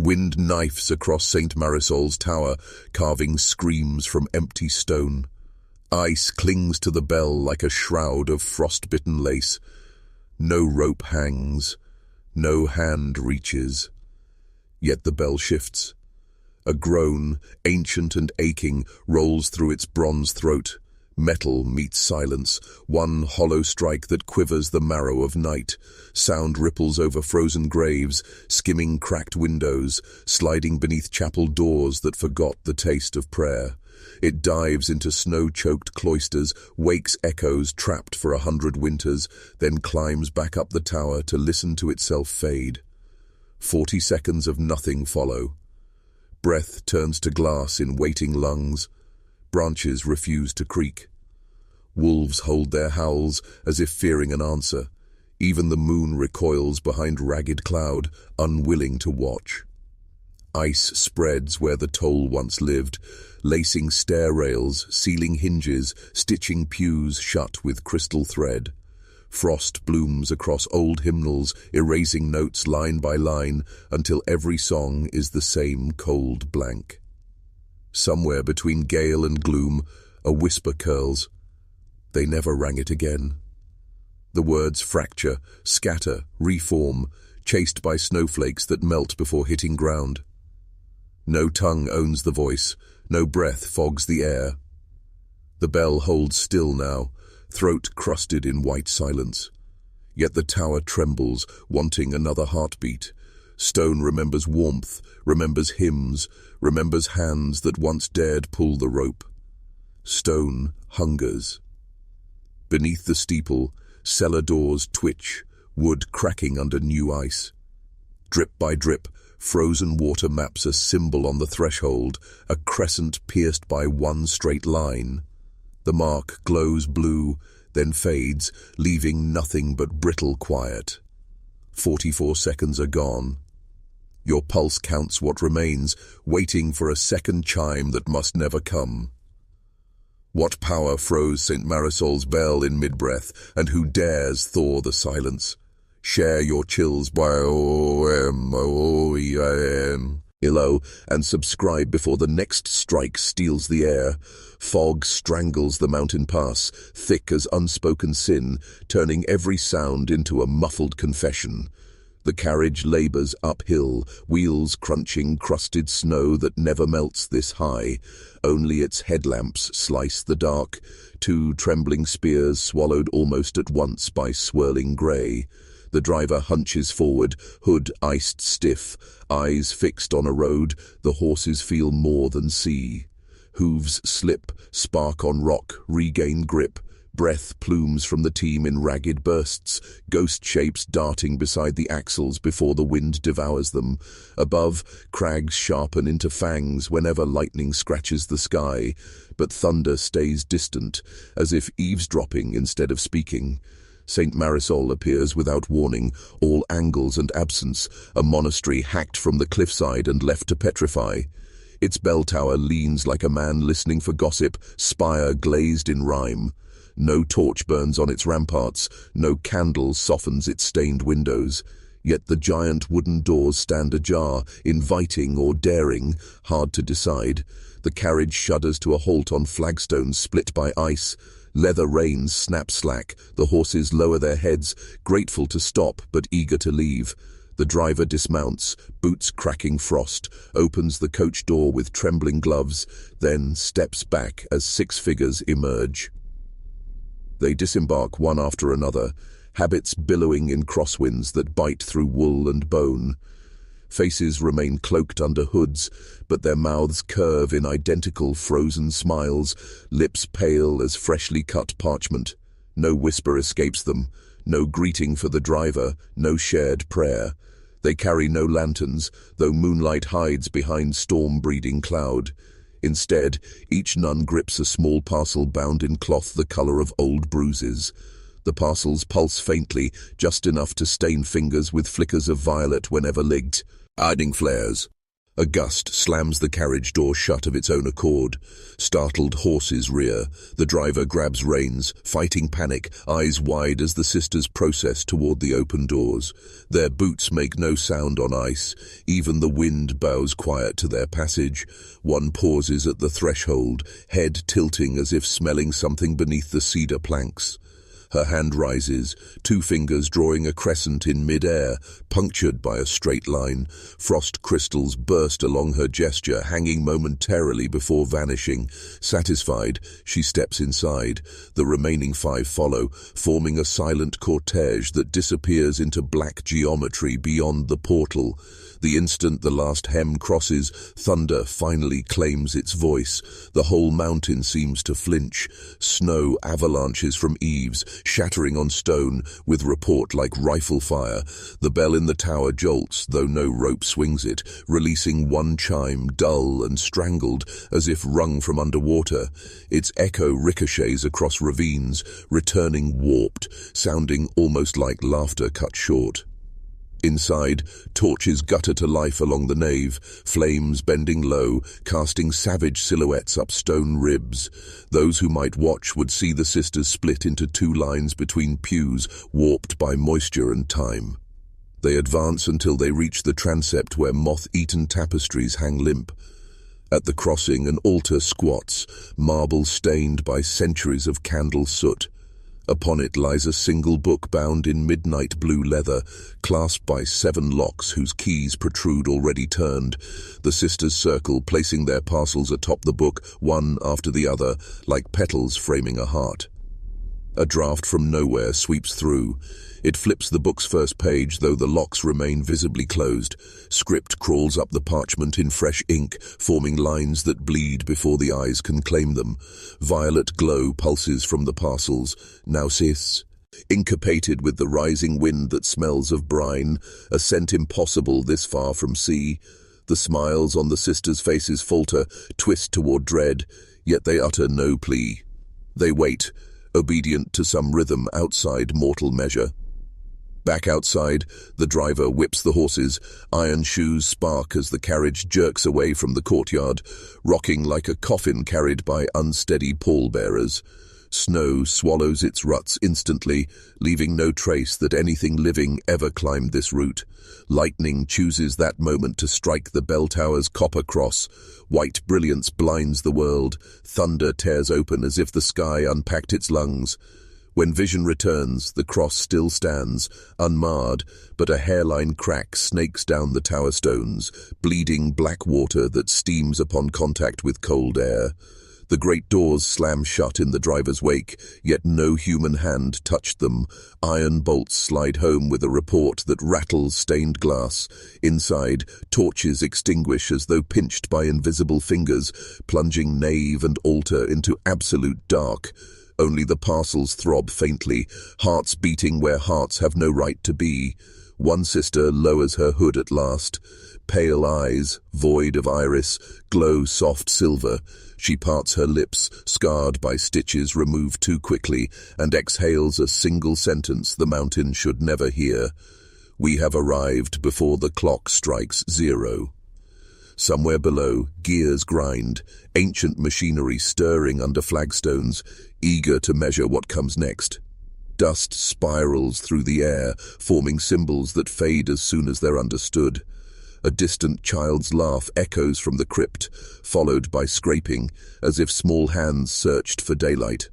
Wind knifes across St. Marisol's tower, carving screams from empty stone. Ice clings to the bell like a shroud of frost-bitten lace. No rope hangs, no hand reaches. Yet the bell shifts. A groan, ancient and aching, rolls through its bronze throat. Metal meets silence, one hollow strike that quivers the marrow of night. Sound ripples over frozen graves, skimming cracked windows, sliding beneath chapel doors that forgot the taste of prayer. It dives into snow-choked cloisters, wakes echoes trapped for 100 winters, then climbs back up the tower to listen to itself fade. 40 seconds of nothing follow. Breath turns to glass in waiting lungs. Branches refuse to creak. Wolves hold their howls as if fearing an answer. Even the moon recoils behind ragged cloud, unwilling to watch. Ice spreads where the toll once lived, lacing stair rails, sealing hinges, stitching pews shut with crystal thread. Frost blooms across old hymnals, erasing notes line by line, until every song is the same cold blank. Somewhere between gale and gloom, a whisper curls. They never rang it again. The words fracture, scatter, reform, chased by snowflakes that melt before hitting ground. No tongue owns the voice, no breath fogs the air. The bell holds still now, throat crusted in white silence. Yet the tower trembles, wanting another heartbeat. Stone remembers warmth, remembers hymns, remembers hands that once dared pull the rope. Stone hungers. Beneath the steeple, cellar doors twitch, wood cracking under new ice. Drip by drip, frozen water maps a symbol on the threshold, a crescent pierced by one straight line. The mark glows blue, then fades, leaving nothing but brittle quiet. 44 seconds are gone. Your pulse counts what remains, waiting for a second chime that must never come. What power froze St. Marisol's bell in mid-breath, and who dares thaw the silence? Share your chills by Illo, and subscribe before the next strike steals the air. Fog strangles the mountain pass, thick as unspoken sin, turning every sound into a muffled confession. The carriage labors uphill, wheels crunching crusted snow that never melts this high. Only its headlamps slice the dark, two trembling spears swallowed almost at once by swirling grey. The driver hunches forward, hood iced stiff, eyes fixed on a road the horses feel more than see. Hooves slip, spark on rock, regain grip. Breath plumes from the team in ragged bursts, ghost shapes darting beside the axles before the wind devours them. Above, crags sharpen into fangs whenever lightning scratches the sky, but thunder stays distant, as if eavesdropping instead of speaking. St. Marisol appears without warning, all angles and absence, a monastery hacked from the cliffside and left to petrify. Its bell tower leans like a man listening for gossip, spire glazed in rime. No torch burns on its ramparts, no candle softens its stained windows. Yet the giant wooden doors stand ajar, inviting or daring, hard to decide. The carriage shudders to a halt on flagstones split by ice. Leather reins snap slack, the horses lower their heads, grateful to stop but eager to leave. The driver dismounts, boots cracking frost, opens the coach door with trembling gloves, then steps back as 6 figures emerge. They disembark one after another, habits billowing in crosswinds that bite through wool and bone. Faces remain cloaked under hoods, but their mouths curve in identical frozen smiles, lips pale as freshly cut parchment. No whisper escapes them, no greeting for the driver, no shared prayer. They carry no lanterns, though moonlight hides behind storm-breeding cloud. Instead, each nun grips a small parcel bound in cloth the color of old bruises. The parcels pulse faintly, just enough to stain fingers with flickers of violet whenever linked. Hiding flares. A gust slams the carriage door shut of its own accord. Startled horses rear. The driver grabs reins, fighting panic, eyes wide as the sisters process toward the open doors. Their boots make no sound on ice. Even the wind bows quiet to their passage. One pauses at the threshold, head tilting as if smelling something beneath the cedar planks. Her hand rises, two fingers drawing a crescent in mid-air, punctured by a straight line. Frost crystals burst along her gesture, hanging momentarily before vanishing. Satisfied, she steps inside. The remaining 5 follow, forming a silent cortege that disappears into black geometry beyond the portal. The instant the last hem crosses, thunder finally claims its voice. The whole mountain seems to flinch. Snow avalanches from eaves, shattering on stone, with report like rifle fire. The bell in the tower jolts, though no rope swings it, releasing one chime, dull and strangled, as if wrung from underwater. Its echo ricochets across ravines, returning warped, sounding almost like laughter cut short. Inside, torches gutter to life along the nave, flames bending low, casting savage silhouettes up stone ribs. Those who might watch would see the sisters split into 2 lines between pews, warped by moisture and time. They advance until they reach the transept where moth-eaten tapestries hang limp. At the crossing, an altar squats, marble stained by centuries of candle soot. Upon it lies a single book bound in midnight blue leather, clasped by 7 locks whose keys protrude already turned. The sisters circle, placing their parcels atop the book, one after the other, like petals framing a heart. A draft from nowhere sweeps through. It flips the book's first page, though the locks remain visibly closed. Script crawls up the parchment in fresh ink, forming lines that bleed before the eyes can claim them. Violet glow pulses from the parcels. Now sis, incapated with the rising wind that smells of brine, a scent impossible this far from sea. The smiles on the sisters' faces falter, twist toward dread, yet they utter no plea. They wait, obedient to some rhythm outside mortal measure. Back outside, the driver whips the horses. Iron shoes spark as the carriage jerks away from the courtyard, rocking like a coffin carried by unsteady pallbearers. Snow swallows its ruts instantly, leaving no trace that anything living ever climbed this route. Lightning chooses that moment to strike the bell tower's copper cross. White brilliance blinds the world. Thunder tears open as if the sky unpacked its lungs. When vision returns, the cross still stands, unmarred, but a hairline crack snakes down the tower stones, bleeding black water that steams upon contact with cold air. The great doors slam shut in the driver's wake, yet no human hand touched them. Iron bolts slide home with a report that rattles stained glass. Inside, torches extinguish as though pinched by invisible fingers, plunging nave and altar into absolute dark. Only the parcels throb faintly, hearts beating where hearts have no right to be. One sister lowers her hood at last. Pale eyes, void of iris, glow soft silver. She parts her lips, scarred by stitches removed too quickly, and exhales a single sentence the mountain should never hear. We have arrived before the clock strikes 0. Somewhere below, gears grind, ancient machinery stirring under flagstones, eager to measure what comes next. Dust spirals through the air, forming symbols that fade as soon as they're understood. A distant child's laugh echoes from the crypt, followed by scraping, as if small hands searched for daylight.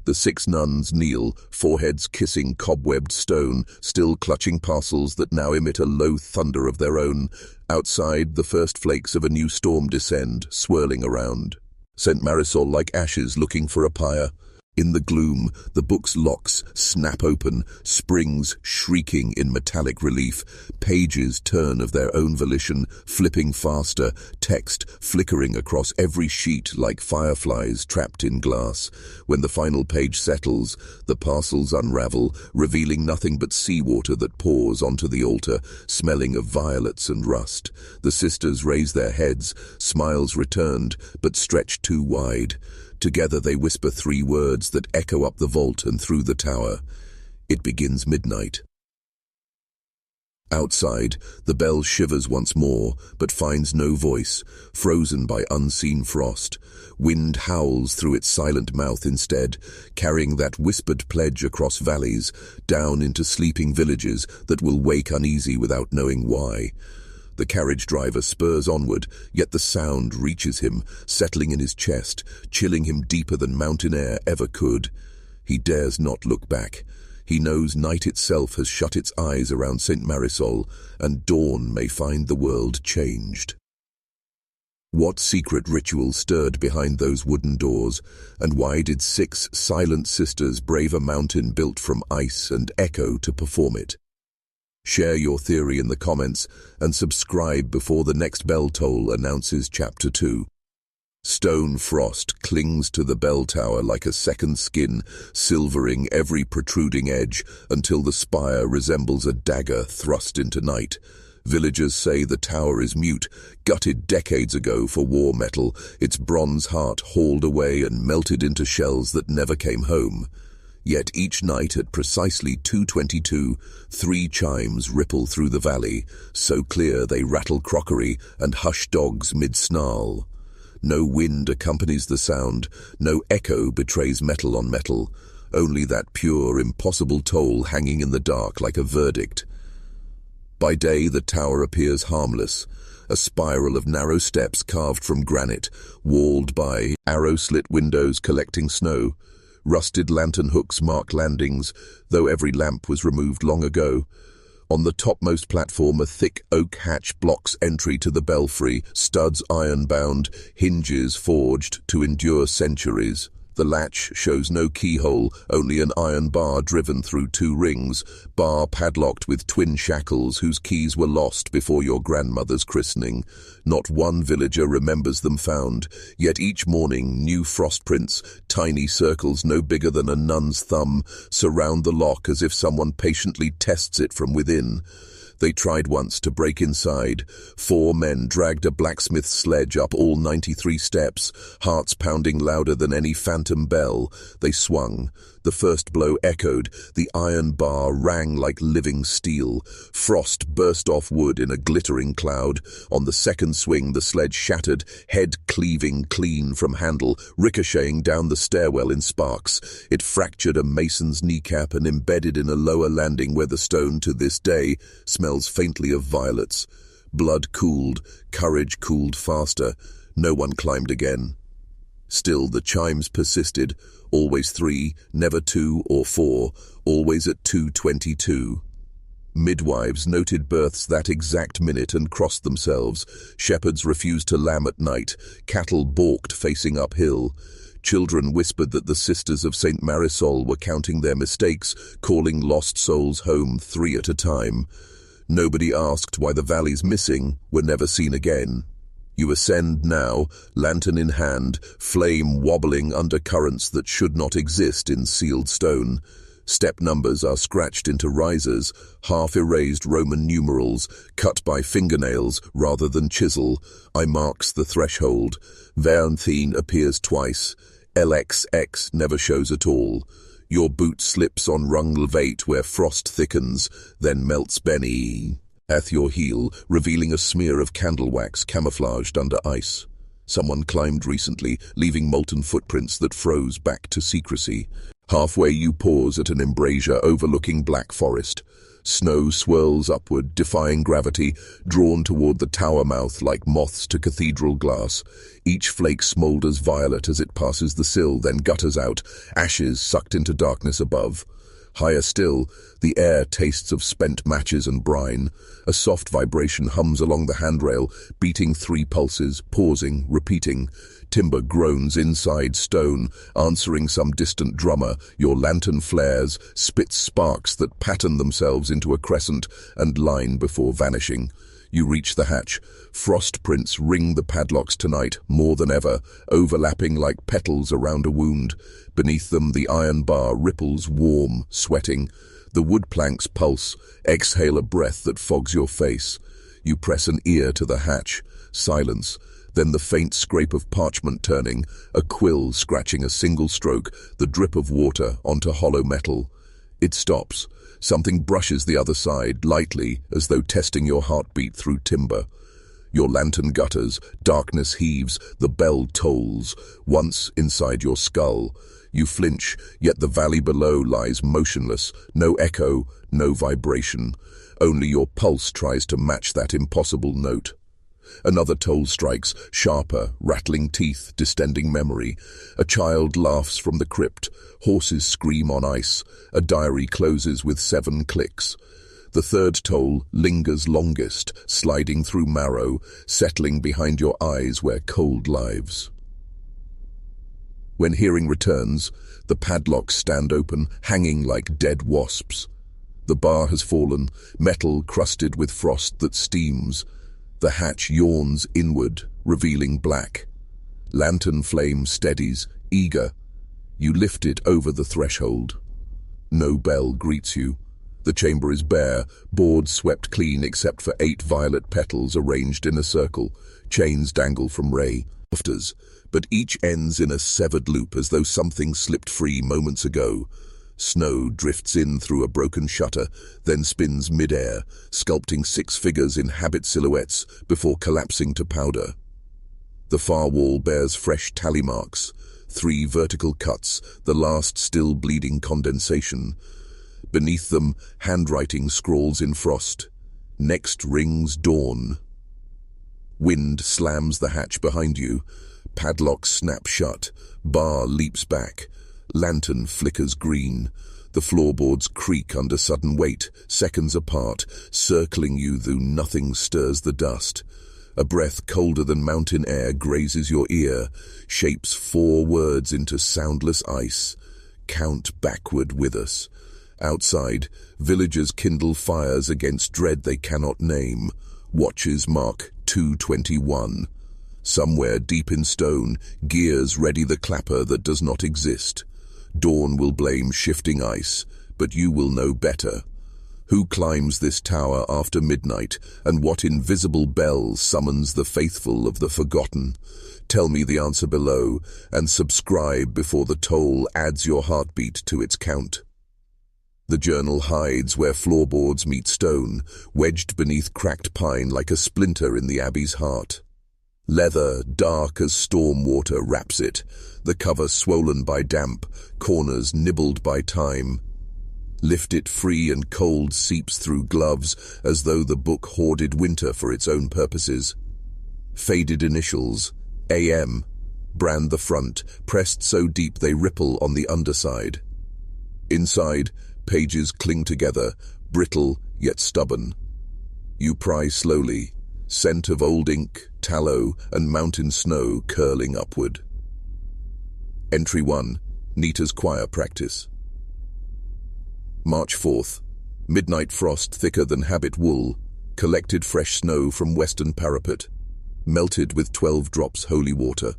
The 6 nuns kneel, foreheads kissing cobwebbed stone, still clutching parcels that now emit a low thunder of their own. Outside, the first flakes of a new storm descend, swirling around. St. Marisol like ashes looking for a pyre. In the gloom, the book's locks snap open, springs shrieking in metallic relief. Pages turn of their own volition, flipping faster, text flickering across every sheet like fireflies trapped in glass. When the final page settles, the parcels unravel, revealing nothing but seawater that pours onto the altar, smelling of violets and rust. The sisters raise their heads, smiles returned, but stretched too wide. Together they whisper 3 words that echo up the vault and through the tower. It begins midnight. Outside, the bell shivers once more, but finds no voice, frozen by unseen frost. Wind howls through its silent mouth instead, carrying that whispered pledge across valleys, down into sleeping villages that will wake uneasy without knowing why. The carriage driver spurs onward, yet the sound reaches him, settling in his chest, chilling him deeper than mountain air ever could. He dares not look back. He knows night itself has shut its eyes around St. Marisol, and dawn may find the world changed. What secret ritual stirred behind those wooden doors, and why did 6 silent sisters brave a mountain built from ice and echo to perform it? Share your theory in the comments and subscribe before the next bell toll announces Chapter 2. Stone frost clings to the bell tower like a second skin, silvering every protruding edge until the spire resembles a dagger thrust into night. Villagers say the tower is mute, gutted decades ago for war metal, its bronze heart hauled away and melted into shells that never came home. Yet each night at precisely 2:22, 3 chimes ripple through the valley, so clear they rattle crockery and hush dogs mid-snarl. No wind accompanies the sound, no echo betrays metal on metal, only that pure, impossible toll hanging in the dark like a verdict. By day the tower appears harmless, a spiral of narrow steps carved from granite, walled by arrow-slit windows collecting snow. Rusted lantern hooks mark landings, though every lamp was removed long ago. On the topmost platform, a thick oak hatch blocks entry to the belfry, studs iron-bound, hinges forged to endure centuries. The latch shows no keyhole, only an iron bar driven through 2 rings, bar padlocked with twin shackles whose keys were lost before your grandmother's christening. Not one villager remembers them found, yet each morning new frost prints, tiny circles no bigger than a nun's thumb, surround the lock as if someone patiently tests it from within. They tried once to break inside. 4 men dragged a blacksmith's sledge up all 93 steps, hearts pounding louder than any phantom bell. They swung. The first blow echoed. The iron bar rang like living steel. Frost burst off wood in a glittering cloud. On the second swing, the sledge shattered, head cleaving clean from handle, ricocheting down the stairwell in sparks. It fractured a mason's kneecap and embedded in a lower landing where the stone to this day smells faintly of violets. Blood cooled, courage cooled faster. No one climbed again. Still the chimes persisted, always 3, never 2 or 4, always at 2:22. Midwives noted births that exact minute and crossed themselves. Shepherds refused to lamb at night. Cattle balked facing uphill. Children whispered that the sisters of St. Marisol were counting their mistakes, calling lost souls home 3 at a time. Nobody asked why the valleys missing were never seen again. You ascend now, lantern in hand, flame wobbling under currents that should not exist in sealed stone. Step numbers are scratched into risers, half-erased Roman numerals, cut by fingernails rather than chisel. I marks the threshold. Vernthine appears twice. LXX never shows at all. Your boot slips on Rungelveit where frost thickens, then melts Benny at your heel, revealing a smear of candle wax camouflaged under ice. Someone climbed recently, leaving molten footprints that froze back to secrecy. Halfway you pause at an embrasure overlooking Black Forest. Snow swirls upward, defying gravity, drawn toward the tower mouth like moths to cathedral glass. Each flake smoulders violet as it passes the sill, then gutters out, ashes sucked into darkness above. Higher still, the air tastes of spent matches and brine. A soft vibration hums along the handrail, beating 3 pulses, pausing, repeating. Timber groans inside stone, answering some distant drummer. Your lantern flares, spits sparks that pattern themselves into a crescent and line before vanishing. You reach the hatch. Frost prints ring the padlocks tonight, more than ever, overlapping like petals around a wound. Beneath them, the iron bar ripples warm, sweating. The wood planks pulse, exhale a breath that fogs your face. You press an ear to the hatch. Silence. Then the faint scrape of parchment turning, a quill scratching a single stroke, the drip of water onto hollow metal. It stops. Something brushes the other side, lightly, as though testing your heartbeat through timber. Your lantern gutters, darkness heaves, the bell tolls, once inside your skull. You flinch, yet the valley below lies motionless, no echo, no vibration. Only your pulse tries to match that impossible note. Another toll strikes, sharper, rattling teeth, distending memory. A child laughs from the crypt. Horses scream on ice. A diary closes with 7 clicks. The third toll lingers longest, sliding through marrow, settling behind your eyes where cold lives. When hearing returns, the padlocks stand open, hanging like dead wasps. The bar has fallen, metal crusted with frost that steams. The hatch yawns inward, revealing black. Lantern flame steadies, eager. You lift it over the threshold. No bell greets you. The chamber is bare, boards swept clean except for 8 violet petals arranged in a circle. Chains dangle from rafters, but each ends in a severed loop as though something slipped free moments ago. Snow drifts in through a broken shutter, then spins mid-air, sculpting 6 figures in habit silhouettes before collapsing to powder. The far wall bears fresh tally marks, 3 vertical cuts, the last still bleeding condensation. Beneath them, handwriting scrawls in frost. Next rings dawn. Wind slams the hatch behind you. Padlocks snap shut. Bar leaps back. Lantern flickers green. The floorboards creak under sudden weight, seconds apart, circling you though nothing stirs the dust. A breath colder than mountain air grazes your ear, shapes 4 words into soundless ice. Count backward with us. Outside, villagers kindle fires against dread they cannot name. Watches mark 2:21. Somewhere deep in stone, gears ready the clapper that does not exist. Dawn will blame shifting ice, but you will know better. Who climbs this tower after midnight, and what invisible bell summons the faithful of the forgotten? Tell me the answer below, and subscribe before the toll adds your heartbeat to its count. The journal hides where floorboards meet stone, wedged beneath cracked pine like a splinter in the abbey's heart. Leather, dark as storm water, wraps it, the cover swollen by damp, corners nibbled by time. Lift it free and cold seeps through gloves as though the book hoarded winter for its own purposes. Faded initials, AM, brand the front, pressed so deep they ripple on the underside. Inside, pages cling together, brittle yet stubborn. You pry slowly, scent of old ink, tallow, and mountain snow curling upward. Entry 1, neat as choir practice. March 4th, midnight frost thicker than habit wool, collected fresh snow from western parapet, melted with 12 drops holy water.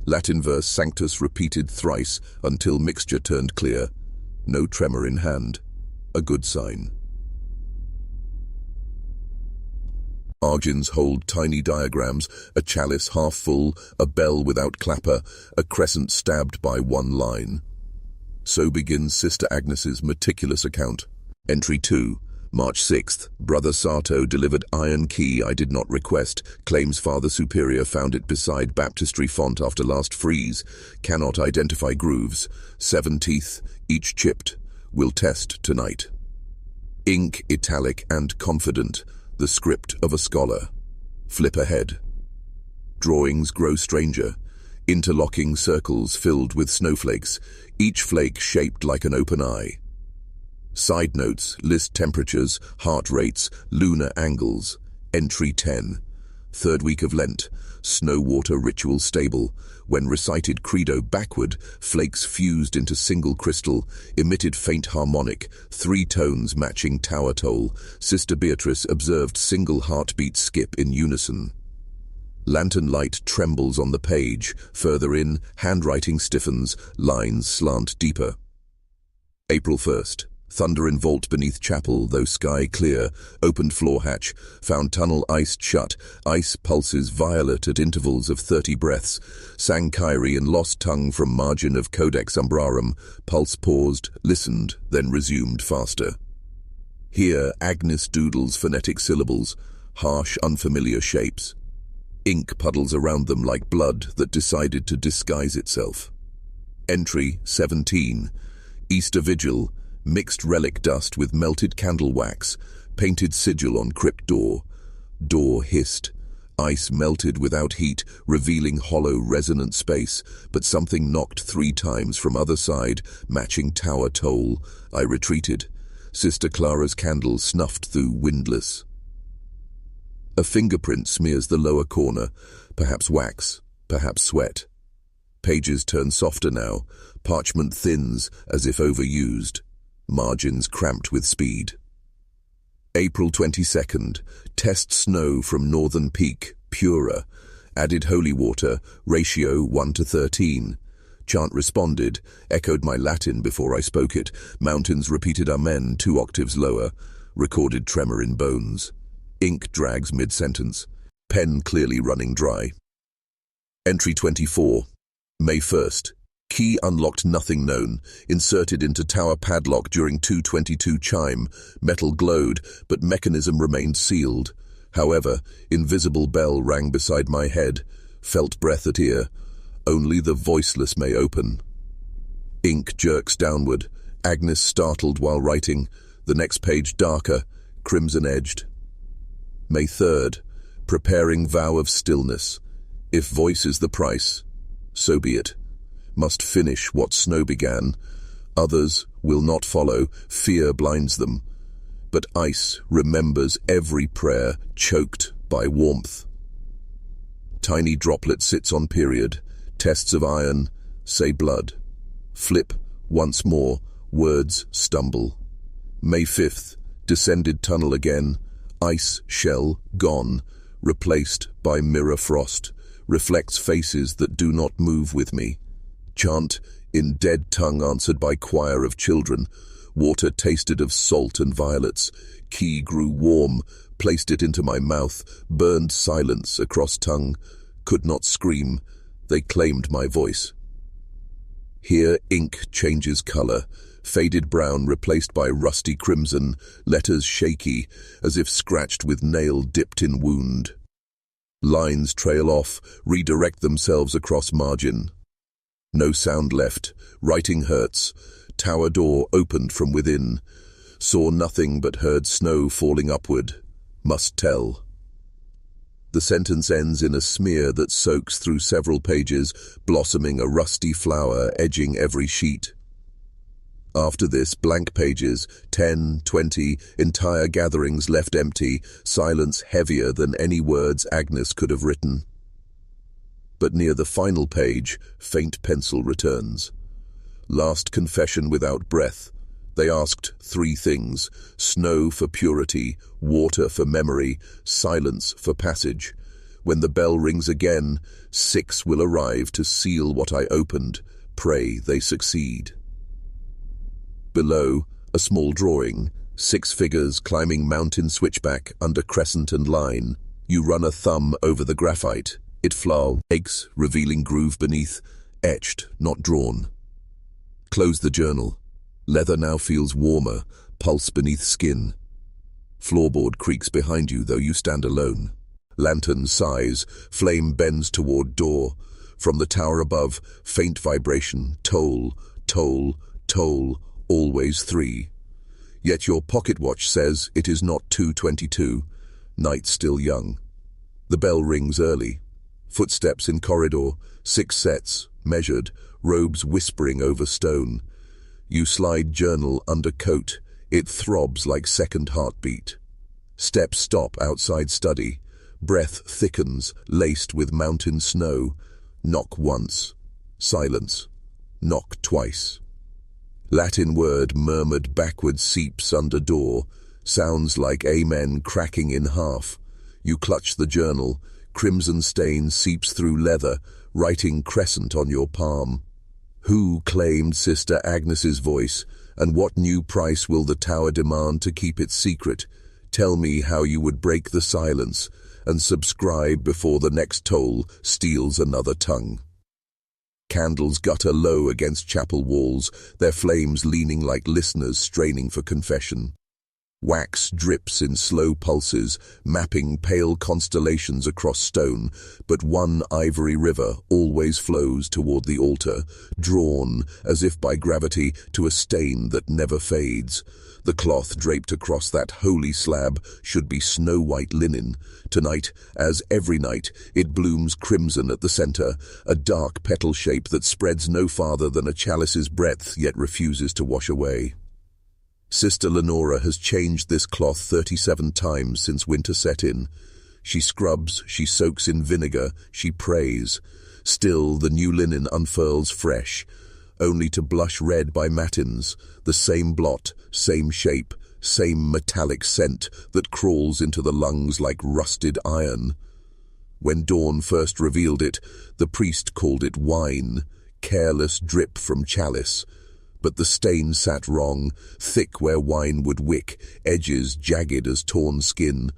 Latin verse Sanctus repeated thrice until mixture turned clear. No tremor in hand. A good sign. Margins hold tiny diagrams, a chalice half full, a bell without clapper, a crescent stabbed by 1 line. So begins Sister Agnes's meticulous account. Entry 2, March 6th, Brother Sato delivered iron key I did not request, claims Father Superior found it beside baptistry font after last freeze, cannot identify grooves, 7 teeth, each chipped, will test tonight. Ink italic and confident, the script of a scholar. Flip ahead. Drawings grow stranger, interlocking circles filled with snowflakes, each flake shaped like an open eye. Side notes list temperatures, heart rates, lunar angles. Entry 10. 3rd week of Lent. Snow water ritual stable. When recited credo backward, flakes fused into single crystal, emitted faint harmonic, 3 tones matching tower toll. Sister Beatrice observed single heartbeat skip in unison. Lantern light trembles on the page. Further in, handwriting stiffens, lines slant deeper. April 1st. Thunder in vault beneath chapel, though sky clear. Opened floor hatch, found tunnel iced shut. Ice pulses violet at intervals of 30 breaths. Sang Kyrie in lost tongue from margin of Codex Umbrarum. Pulse paused, listened, then resumed faster. Here, Agnes doodles phonetic syllables, harsh, unfamiliar shapes. Ink puddles around them like blood that decided to disguise itself. Entry 17. Easter Vigil, mixed relic dust with melted candle wax, painted sigil on crypt door. Door hissed. Ice melted without heat, revealing hollow, resonant space, but something knocked 3 times from other side, matching tower toll. I retreated. Sister Clara's candle snuffed through windless. A fingerprint smears the lower corner, perhaps wax, perhaps sweat. Pages turn softer now, parchment thins as if overused, margins cramped with speed. April 22nd, test snow from northern peak, purer, added holy water, ratio 1:13. Chant responded, echoed my Latin before I spoke it, mountains repeated amen 2 octaves lower, recorded tremor in bones. Ink drags mid-sentence, pen clearly running dry. Entry 24. May 1st. Key unlocked nothing known, inserted into tower padlock during 2:22 chime, metal glowed, but mechanism remained sealed. However, invisible bell rang beside my head, felt breath at ear. Only the voiceless may open. Ink jerks downward, Agnes startled while writing, the next page darker, crimson-edged. May 3rd. Preparing vow of stillness. If voice is the price, so be it. Must finish what snow began. Others will not follow, fear blinds them. But ice remembers every prayer choked by warmth. Tiny droplet sits on period, tests of iron, say blood. Flip, once more, words stumble. May 5th, descended tunnel again, ice shell gone, replaced by mirror frost, reflects faces that do not move with me. Chant, in dead tongue answered by choir of children. Water tasted of salt and violets. Key grew warm, placed it into my mouth, burned silence across tongue. Could not scream. They claimed my voice. Here ink changes color, faded brown replaced by rusty crimson, letters shaky, as if scratched with nail dipped in wound. Lines trail off, redirect themselves across margin. No sound left. Writing hurts. Tower door opened from within. Saw nothing but heard snow falling upward. Must tell. The sentence ends in a smear that soaks through several pages, blossoming a rusty flower edging every sheet. After this, blank pages, 10, 20, entire gatherings left empty, silence heavier than any words Agnes could have written. But near the final page, faint pencil returns. Last confession without breath. They asked 3 things: snow for purity, water for memory, silence for passage. When the bell rings again, 6 will arrive to seal what I opened. Pray they succeed. Below, a small drawing, 6 figures climbing mountain switchback under crescent and line. You run a thumb over the graphite. It aches, revealing groove beneath, etched, not drawn. Close the journal. Leather now feels warmer, pulse beneath skin. Floorboard creaks behind you, though you stand alone. Lantern sighs, flame bends toward door. From the tower above, faint vibration, toll, toll, toll, always 3. Yet your pocket watch says it is not 2:22. Night still young. The bell rings early. Footsteps in corridor, 6 sets, measured, robes whispering over stone. You slide journal under coat, it throbs like second heartbeat. Steps stop outside study, breath thickens, laced with mountain snow. Knock once, silence, knock twice. Latin word murmured backward seeps under door, sounds like amen cracking in half. You clutch the journal, crimson stain seeps through leather, writing crescent on your palm. Who claimed Sister Agnes's voice, and what new price will the tower demand to keep it secret? Tell me how you would break the silence, and subscribe before the next toll steals another tongue. Candles gutter low against chapel walls, their flames leaning like listeners straining for confession. Wax drips in slow pulses, mapping pale constellations across stone, but one ivory river always flows toward the altar, drawn, as if by gravity, to a stain that never fades. The cloth draped across that holy slab should be snow-white linen. Tonight, as every night, it blooms crimson at the center, a dark petal shape that spreads no farther than a chalice's breadth yet refuses to wash away. Sister Lenora has changed this cloth 37 times since winter set in. She scrubs, she soaks in vinegar, she prays. Still, the new linen unfurls fresh, only to blush red by matins, the same blot, same shape, same metallic scent that crawls into the lungs like rusted iron. When dawn first revealed it, the priest called it wine, careless drip from chalice. But the stain sat wrong, thick where wine would wick, edges jagged as torn skin.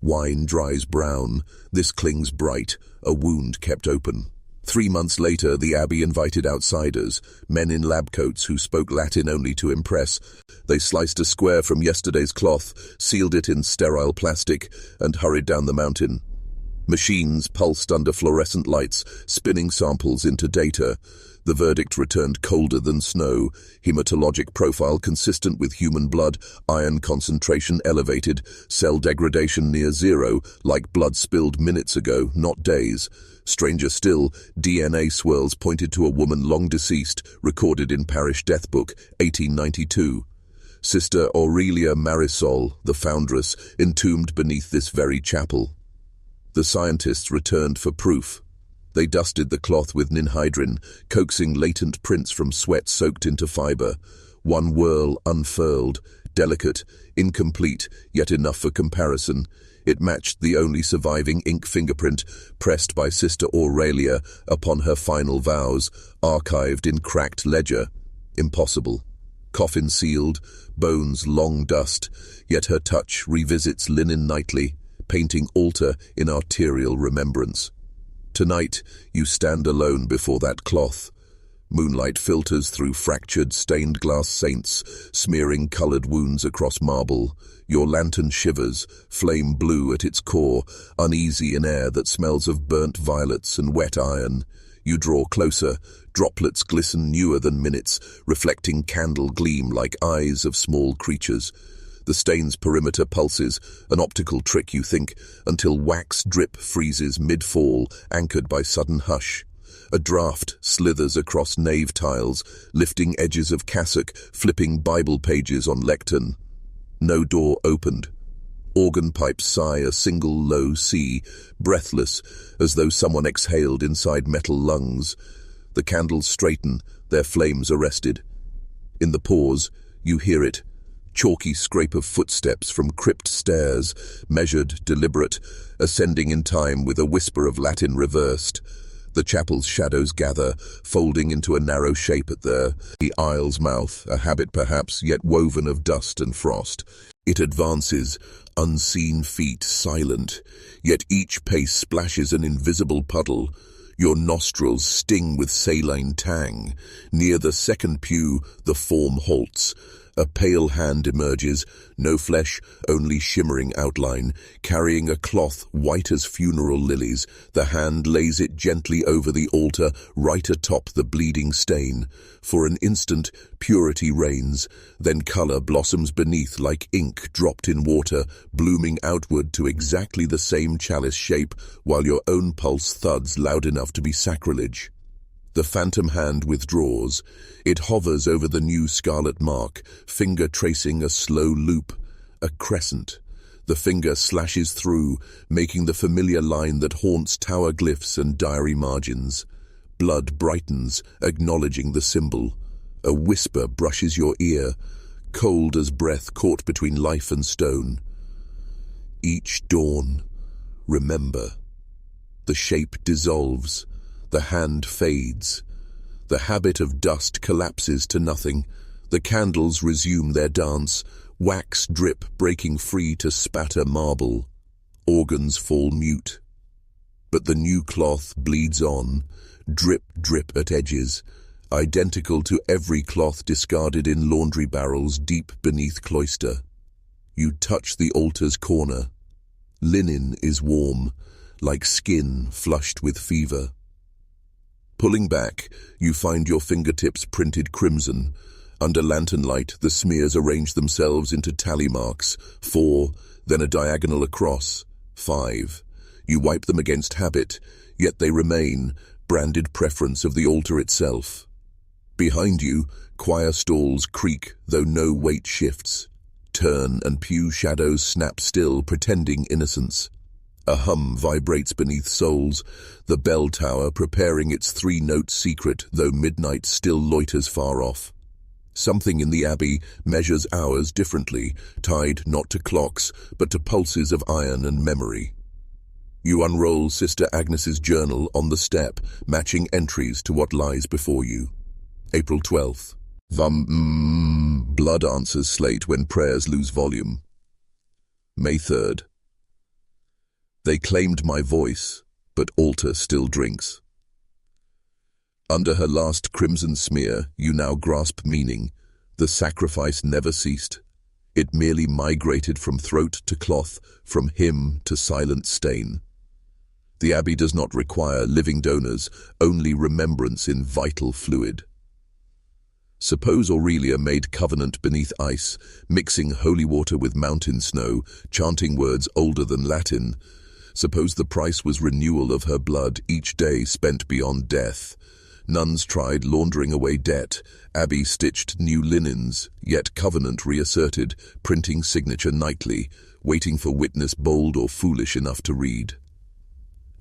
Wine dries brown, this clings bright, a wound kept open. 3 months later, the abbey invited outsiders, men in lab coats who spoke Latin only to impress. They sliced a square from yesterday's cloth, sealed it in sterile plastic, and hurried down the mountain. Machines pulsed under fluorescent lights, spinning samples into data. The verdict returned colder than snow, hematologic profile consistent with human blood, iron concentration elevated, cell degradation near zero, like blood spilled minutes ago, not days. Stranger still, DNA swirls pointed to a woman long deceased, recorded in parish death book, 1892. Sister Aurelia Marisol, the foundress, entombed beneath this very chapel. The scientists returned for proof. They dusted the cloth with ninhydrin, coaxing latent prints from sweat soaked into fiber. One whirl unfurled, delicate, incomplete, yet enough for comparison. It matched the only surviving ink fingerprint pressed by Sister Aurelia upon her final vows, archived in cracked ledger. Impossible. Coffin sealed, bones long dust, yet her touch revisits linen nightly, painting altar in arterial remembrance. Tonight, you stand alone before that cloth. Moonlight filters through fractured stained glass saints, smearing colored wounds across marble. Your lantern shivers, flame blue at its core, uneasy in air that smells of burnt violets and wet iron. You draw closer, droplets glisten newer than minutes, reflecting candle gleam like eyes of small creatures. The stain's perimeter pulses, an optical trick you think, until wax drip freezes mid-fall, anchored by sudden hush. A draught slithers across nave tiles, lifting edges of cassock, flipping Bible pages on lectern. No door opened. Organ pipes sigh a single low C, breathless, as though someone exhaled inside metal lungs. The candles straighten, their flames arrested. In the pause, you hear it. Chalky scrape of footsteps from crypt stairs, measured, deliberate, ascending in time with a whisper of Latin reversed. The chapel's shadows gather, folding into a narrow shape at the aisle's mouth, a habit perhaps, yet woven of dust and frost. It advances, unseen feet silent, yet each pace splashes an invisible puddle. Your nostrils sting with saline tang. Near the second pew, the form halts. A pale hand emerges, no flesh, only shimmering outline, carrying a cloth white as funeral lilies. The hand lays it gently over the altar, right atop the bleeding stain. For an instant, purity reigns, then color blossoms beneath like ink dropped in water, blooming outward to exactly the same chalice shape, while your own pulse thuds loud enough to be sacrilege. The phantom hand withdraws. It hovers over the new scarlet mark, finger tracing a slow loop, a crescent. The finger slashes through, making the familiar line that haunts tower glyphs and diary margins. Blood brightens, acknowledging the symbol. A whisper brushes your ear, cold as breath caught between life and stone. Each dawn, remember. The shape dissolves. The hand fades. The habit of dust collapses to nothing. The candles resume their dance, wax drip breaking free to spatter marble. Organs fall mute. But the new cloth bleeds on, drip drip at edges, identical to every cloth discarded in laundry barrels deep beneath cloister. You touch the altar's corner. Linen is warm, like skin flushed with fever. Pulling back, you find your fingertips printed crimson. Under lantern light, the smears arrange themselves into tally marks, 4, then a diagonal across, 5. You wipe them against habit, yet they remain, branded preference of the altar itself. Behind you, choir stalls creak, though no weight shifts. Turn and pew shadows snap still, pretending innocence. A hum vibrates beneath soles, the bell tower preparing its 3-note secret, though midnight still loiters far off. Something in the abbey measures hours differently, tied not to clocks, but to pulses of iron and memory. You unroll Sister Agnes's journal on the step, matching entries to what lies before you. April 12th. Blood answers slate when prayers lose volume. May 3rd. They claimed my voice, but altar still drinks. Under her last crimson smear, you now grasp meaning. The sacrifice never ceased. It merely migrated from throat to cloth, from hymn to silent stain. The abbey does not require living donors, only remembrance in vital fluid. Suppose Aurelia made covenant beneath ice, mixing holy water with mountain snow, chanting words older than Latin. Suppose the price was renewal of her blood each day spent beyond death. Nuns tried laundering away debt, abbey stitched new linens, yet covenant reasserted, printing signature nightly, waiting for witness bold or foolish enough to read.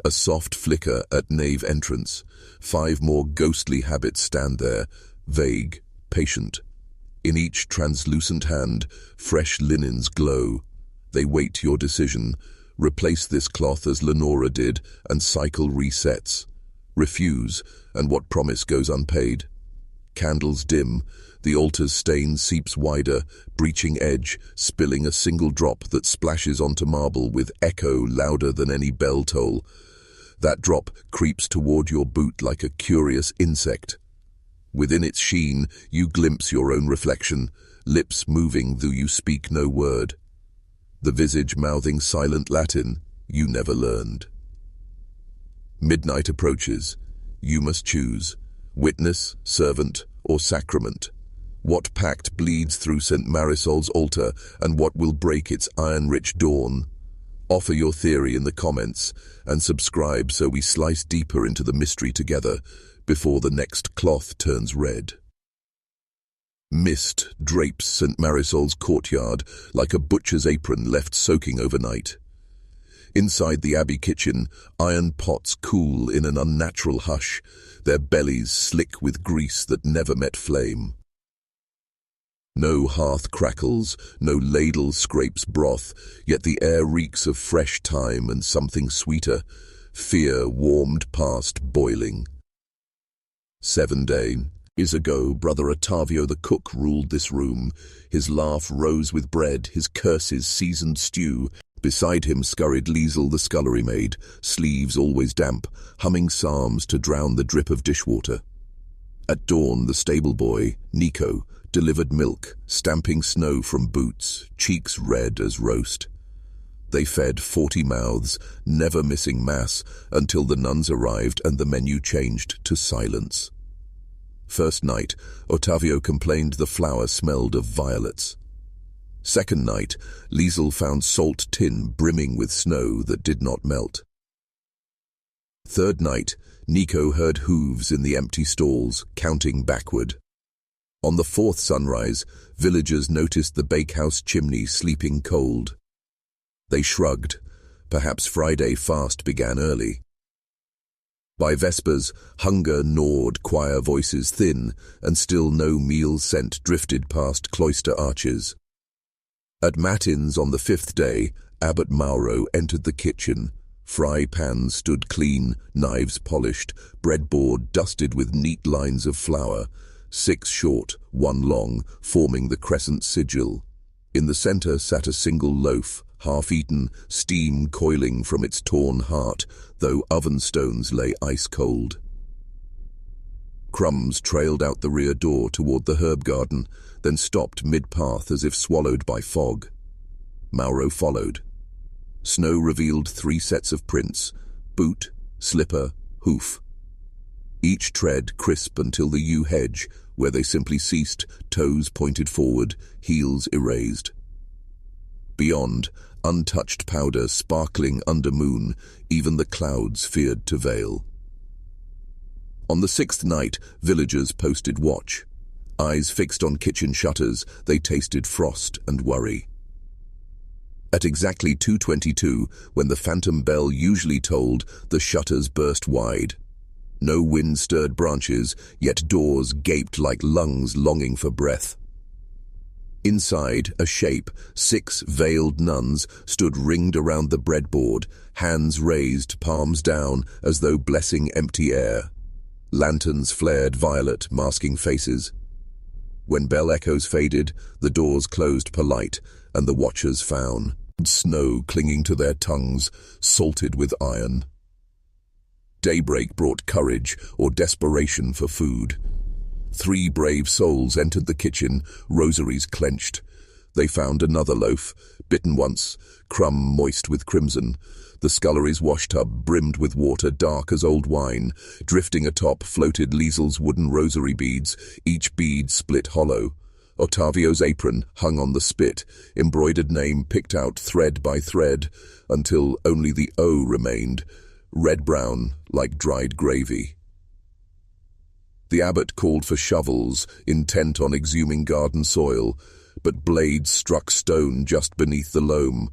A soft flicker at nave entrance. 5 more ghostly habits stand there, vague, patient. In each translucent hand, fresh linens glow. They wait your decision. Replace this cloth as Lenora did, and cycle resets. Refuse, and what promise goes unpaid? Candles dim, the altar's stain seeps wider, breaching edge, spilling a single drop that splashes onto marble with echo louder than any bell toll. That drop creeps toward your boot like a curious insect. Within its sheen, you glimpse your own reflection, lips moving though you speak no word. The visage mouthing silent Latin you never learned. Midnight approaches. You must choose, witness, servant, or sacrament. What pact bleeds through St. Marisol's altar, and what will break its iron-rich dawn? Offer your theory in the comments, and subscribe so we slice deeper into the mystery together, before the next cloth turns red. Mist drapes St. Marisol's courtyard like a butcher's apron left soaking overnight. Inside the abbey kitchen, iron pots cool in an unnatural hush, their bellies slick with grease that never met flame. No hearth crackles, no ladle scrapes broth, yet the air reeks of fresh thyme and something sweeter, fear warmed past boiling. 7 days ago, Brother Ottavio the cook ruled this room. His laugh rose with bread, his curses seasoned stew. Beside him scurried Liesel the scullery maid, sleeves always damp, humming psalms to drown the drip of dishwater. At dawn, the stable boy, Nico, delivered milk, stamping snow from boots, cheeks red as roast. They fed 40 mouths, never missing mass, until the nuns arrived and the menu changed to silence. First night, Ottavio complained the flour smelled of violets. Second night, Liesel found salt tin brimming with snow that did not melt. Third night, Nico heard hooves in the empty stalls, counting backward. On the fourth sunrise, villagers noticed the bakehouse chimney sleeping cold. They shrugged. Perhaps Friday fast began early. By Vespers, hunger gnawed choir voices thin, and still no meal scent drifted past cloister arches. At matins on the 5th day, Abbot Mauro entered the kitchen. Fry pans stood clean, knives polished, breadboard dusted with neat lines of flour, 6 short, 1 long, forming the crescent sigil. In the center sat a single loaf, half-eaten, steam coiling from its torn heart, though oven stones lay ice-cold. Crumbs trailed out the rear door toward the herb garden, then stopped mid-path as if swallowed by fog. Mauro followed. Snow revealed 3 sets of prints: boot, slipper, hoof. Each tread crisp until the yew hedge, where they simply ceased, toes pointed forward, heels erased. Beyond, untouched powder sparkling under moon, even the clouds feared to veil. On the 6th night, villagers posted watch. Eyes fixed on kitchen shutters, they tasted frost and worry. At exactly 2:22, when the phantom bell usually tolled, the shutters burst wide. No wind-stirred branches, yet doors gaped like lungs longing for breath. Inside, a shape, 6 veiled nuns, stood ringed around the breadboard, hands raised, palms down, as though blessing empty air. Lanterns flared violet, masking faces. When bell echoes faded, the doors closed polite, and the watchers found snow clinging to their tongues, salted with iron. Daybreak brought courage or desperation for food. 3 brave souls entered the kitchen, rosaries clenched. They found another loaf, bitten once, crumb moist with crimson. The scullery's washtub brimmed with water dark as old wine. Drifting atop floated Liesel's wooden rosary beads, each bead split hollow. Ottavio's apron hung on the spit, embroidered name picked out thread by thread, until only the O remained, red-brown like dried gravy. The abbot called for shovels, intent on exhuming garden soil, but blades struck stone just beneath the loam,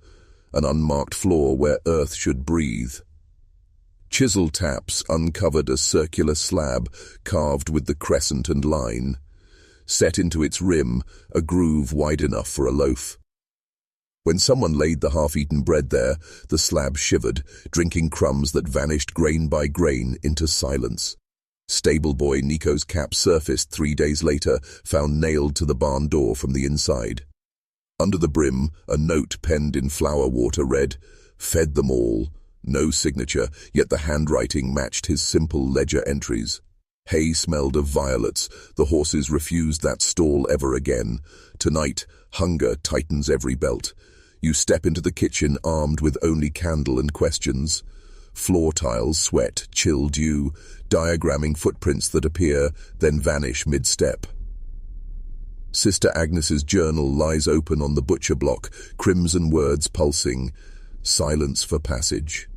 an unmarked floor where earth should breathe. Chisel taps uncovered a circular slab carved with the crescent and line. Set into its rim, a groove wide enough for a loaf. When someone laid the half-eaten bread there, the slab shivered, drinking crumbs that vanished grain by grain into silence. Stable boy Nico's cap surfaced 3 days later, found nailed to the barn door from the inside. Under the brim, a note penned in flower water read, "Fed them all." No signature, yet the handwriting matched his simple ledger entries. Hay smelled of violets. The horses refused that stall ever again. Tonight, hunger tightens every belt. You step into the kitchen armed with only candle and questions. Floor tiles sweat, chill dew, diagramming footprints that appear, then vanish mid-step. Sister Agnes's journal lies open on the butcher block, crimson words pulsing. Silence for passage.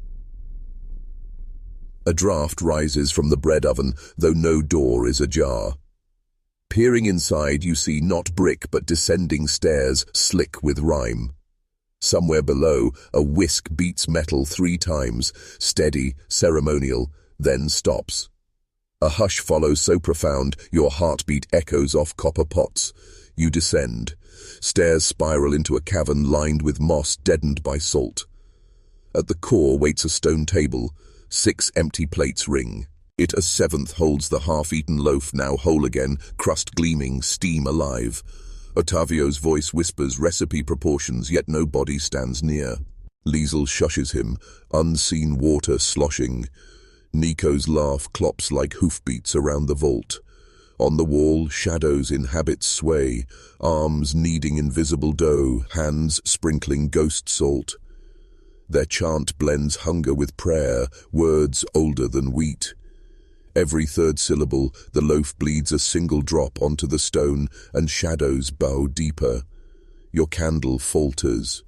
A draught rises from the bread oven, though no door is ajar. Peering inside, you see not brick but descending stairs, slick with rime. Somewhere below, a whisk beats metal 3 times, steady, ceremonial, then stops. A hush follows so profound, your heartbeat echoes off copper pots. You descend. Stairs spiral into a cavern lined with moss deadened by salt. At the core waits a stone table. 6 empty plates ring. A 7th holds the half-eaten loaf, now whole again, crust gleaming, steam alive. Ottavio's voice whispers recipe proportions, yet no body stands near. Liesel shushes him, unseen water sloshing. Nico's laugh clops like hoofbeats around the vault. On the wall, shadows in habits sway, arms kneading invisible dough, hands sprinkling ghost salt. Their chant blends hunger with prayer, words older than wheat. Every 3rd syllable, the loaf bleeds a single drop onto the stone, and shadows bow deeper. Your candle falters.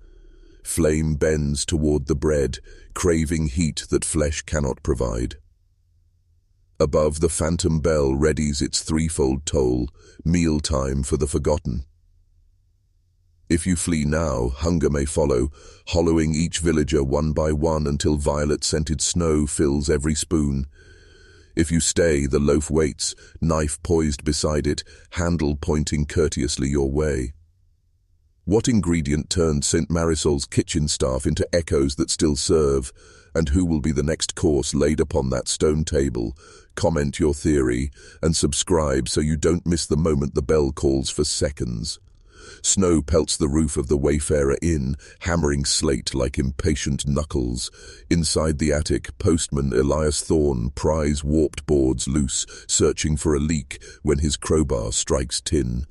Flame bends toward the bread, craving heat that flesh cannot provide. Above, the phantom bell readies its 3-fold toll, mealtime for the forgotten. If you flee now, hunger may follow, hollowing each villager one by one until violet-scented snow fills every spoon. If you stay, the loaf waits, knife poised beside it, handle pointing courteously your way. What ingredient turned St. Marisol's kitchen staff into echoes that still serve, and who will be the next course laid upon that stone table? Comment your theory, and subscribe so you don't miss the moment the bell calls for seconds. Snow pelts the roof of the Wayfarer Inn, hammering slate like impatient knuckles. Inside the attic, postman Elias Thorne pries warped boards loose, searching for a leak when his crowbar strikes tin.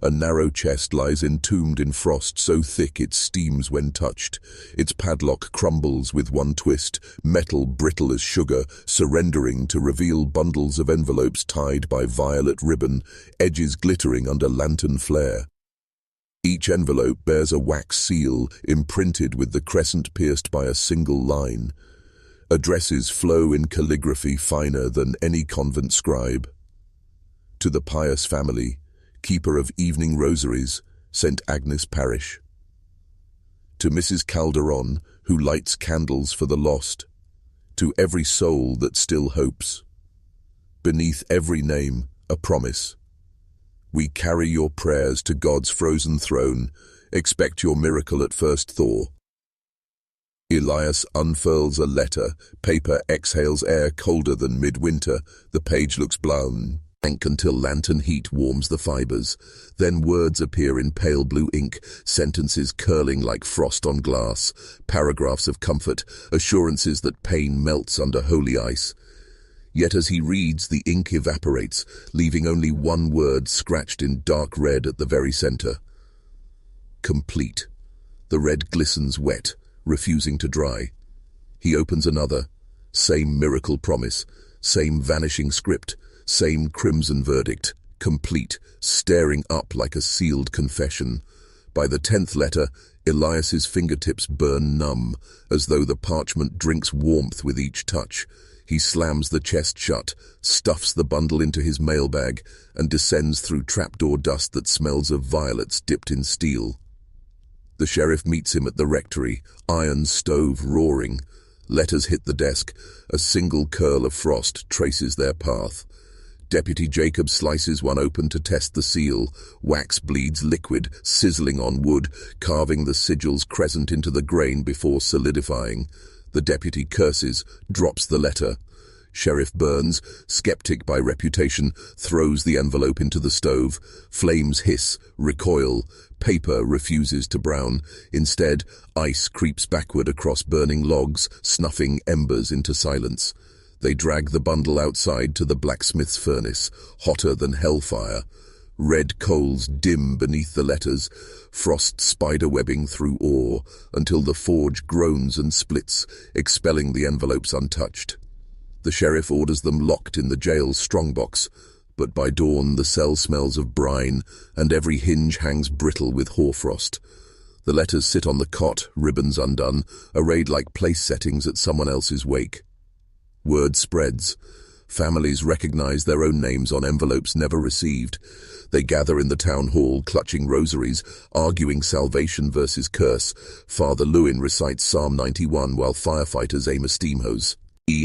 A narrow chest lies entombed in frost so thick it steams when touched. Its padlock crumbles with one twist, metal brittle as sugar, surrendering to reveal bundles of envelopes tied by violet ribbon, edges glittering under lantern flare. Each envelope bears a wax seal imprinted with the crescent pierced by a single line. Addresses flow in calligraphy finer than any convent scribe. To the pious family, keeper of evening rosaries, St. Agnes Parish. To Mrs. Calderon, who lights candles for the lost. To every soul that still hopes. Beneath every name, a promise. We carry your prayers to God's frozen throne. Expect your miracle at first thaw. Elias unfurls a letter. Paper exhales air colder than midwinter. The page looks blown. Blank until lantern heat warms the fibers. Then words appear in pale blue ink, sentences curling like frost on glass, paragraphs of comfort, assurances that pain melts under holy ice. Yet as he reads, the ink evaporates, leaving only one word scratched in dark red at the very center. Complete. The red glistens wet, refusing to dry. He opens another. Same miracle promise, same vanishing script, same crimson verdict, complete, staring up like a sealed confession. By the 10th letter, Elias's fingertips burn numb, as though the parchment drinks warmth with each touch. He slams the chest shut, stuffs the bundle into his mailbag, and descends through trapdoor dust that smells of violets dipped in steel. The sheriff meets him at the rectory, iron stove roaring. Letters hit the desk. A single curl of frost traces their path. Deputy Jacob slices one open to test the seal. Wax bleeds liquid, sizzling on wood, carving the sigil's crescent into the grain before solidifying. The deputy curses, drops the letter. Sheriff Burns, skeptic by reputation, throws the envelope into the stove. Flames hiss, recoil. Paper refuses to brown. Instead, ice creeps backward across burning logs, snuffing embers into silence. They drag the bundle outside to the blacksmith's furnace, hotter than hellfire. Red coals dim beneath the letters, frost spider-webbing through ore, until the forge groans and splits, expelling the envelopes untouched. The sheriff orders them locked in the jail's strongbox, but by dawn the cell smells of brine, and every hinge hangs brittle with hoarfrost. The letters sit on the cot, ribbons undone, arrayed like place settings at someone else's wake. Word spreads. Families recognize their own names on envelopes never received. They gather in the town hall, clutching rosaries, arguing salvation versus curse. Father Lewin recites Psalm 91 while firefighters aim a steam hose.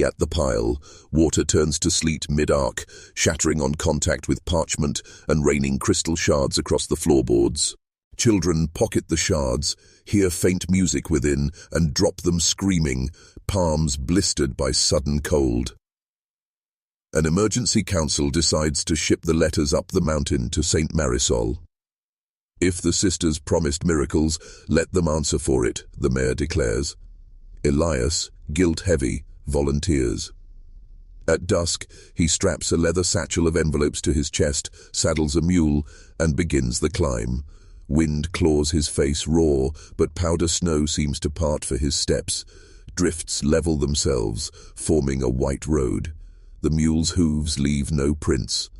At the pile, water turns to sleet mid-arc, shattering on contact with parchment and raining crystal shards across the floorboards. Children pocket the shards, hear faint music within, and drop them screaming, palms blistered by sudden cold. An emergency council decides to ship the letters up the mountain to St. Marisol. If the sisters promised miracles, let them answer for it, the mayor declares. Elias, guilt-heavy, volunteers. At dusk, he straps a leather satchel of envelopes to his chest, saddles a mule, and begins the climb. Wind claws his face raw, but powder snow seems to part for his steps. Drifts level themselves, forming a white road. The mule's hooves leave no prints.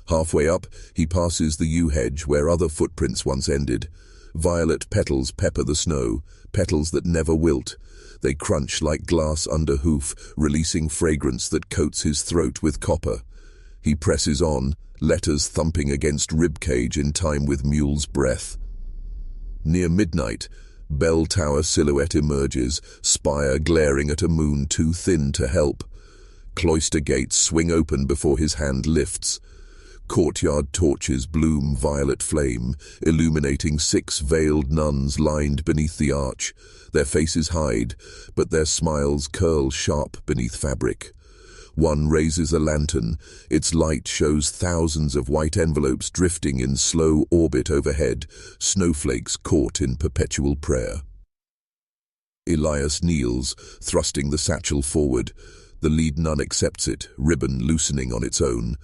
Halfway up, he passes the yew hedge where other footprints once ended. Violet petals pepper the snow, petals that never wilt. They crunch like glass under hoof, releasing fragrance that coats his throat with copper. He presses on, letters thumping against ribcage in time with mule's breath. Near midnight, bell tower silhouette emerges, spire glaring at a moon too thin to help. Cloister gates swing open before his hand lifts. Courtyard torches bloom violet flame, illuminating 6 veiled nuns lined beneath the arch. Their faces hide, but their smiles curl sharp beneath fabric. One raises a lantern. Its light shows thousands of white envelopes drifting in slow orbit overhead, snowflakes caught in perpetual prayer. Elias kneels, thrusting the satchel forward. The lead nun accepts it, ribbon loosening on its own.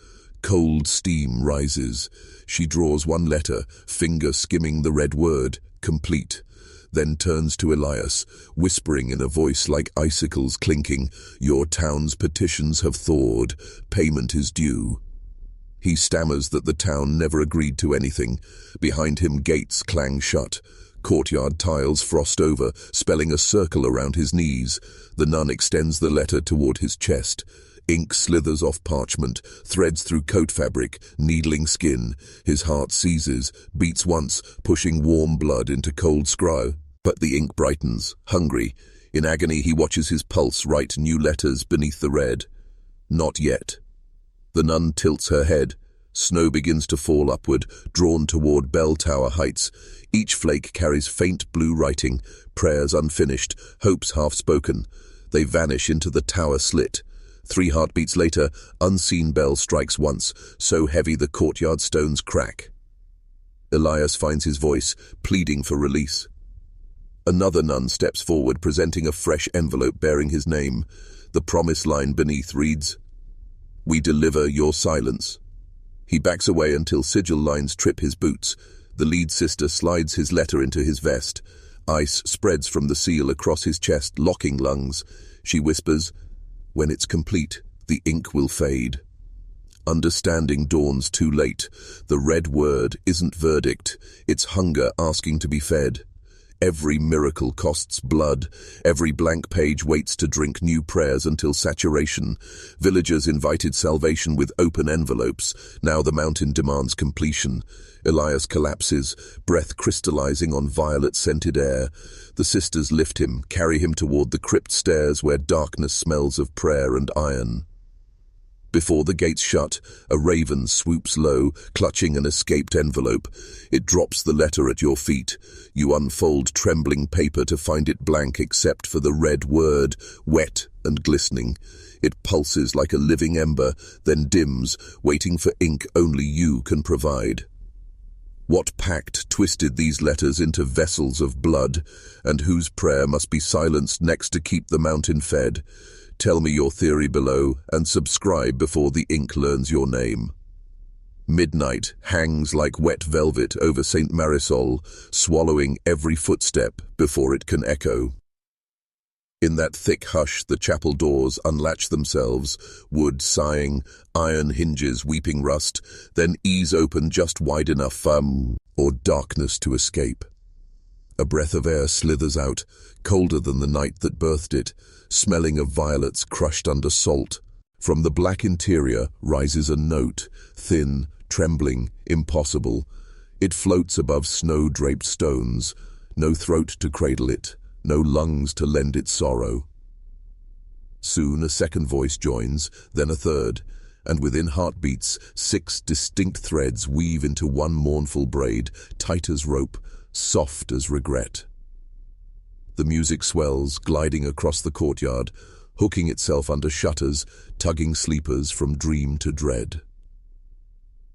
Cold steam rises. She draws one letter, finger skimming the red word, complete, then turns to Elias, whispering in a voice like icicles clinking, "Your town's petitions have thawed. Payment is due." He stammers that the town never agreed to anything. Behind him gates clang shut. Courtyard tiles frost over, spelling a circle around his knees. The nun extends the letter toward his chest. Ink slithers off parchment, threads through coat fabric, needling skin. His heart seizes, beats once, pushing warm blood into cold scroll. But the ink brightens, hungry. In agony he watches his pulse write new letters beneath the red. Not yet. The nun tilts her head. Snow begins to fall upward, drawn toward bell tower heights. Each flake carries faint blue writing, prayers unfinished, hopes half-spoken. They vanish into the tower slit. 3 heartbeats later, unseen bell strikes once, so heavy the courtyard stones crack. Elias finds his voice, pleading for release. Another nun steps forward, presenting a fresh envelope bearing his name. The promise line beneath reads, "We deliver your silence." He backs away until sigil lines trip his boots. The lead sister slides his letter into his vest. Ice spreads from the seal across his chest, locking lungs. She whispers, "When it's complete, the ink will fade." Understanding dawns too late. The red word isn't verdict. It's hunger asking to be fed. Every miracle costs blood. Every blank page waits to drink new prayers until saturation. Villagers invited salvation with open envelopes. Now the mountain demands completion. Elias collapses, breath crystallizing on violet-scented air. The sisters lift him, carry him toward the crypt stairs where darkness smells of prayer and iron. Before the gates shut, a raven swoops low, clutching an escaped envelope. It drops the letter at your feet. You unfold trembling paper to find it blank except for the red word, wet and glistening. It pulses like a living ember, then dims, waiting for ink only you can provide. What pact twisted these letters into vessels of blood, and whose prayer must be silenced next to keep the mountain fed? Tell me your theory below, and subscribe before the ink learns your name. Midnight hangs like wet velvet over St. Marisol, swallowing every footstep before it can echo. In that thick hush, the chapel doors unlatch themselves, wood sighing, iron hinges weeping rust, then ease open just wide enough or darkness to escape. A breath of air slithers out, colder than the night that birthed it, smelling of violets crushed under salt. From the black interior rises a note, thin, trembling, impossible. It floats above snow-draped stones, no throat to cradle it, no lungs to lend it sorrow. Soon a second voice joins, then a third, and within heartbeats, 6 distinct threads weave into one mournful braid, tight as rope, soft as regret. The music swells, gliding across the courtyard, hooking itself under shutters, tugging sleepers from dream to dread.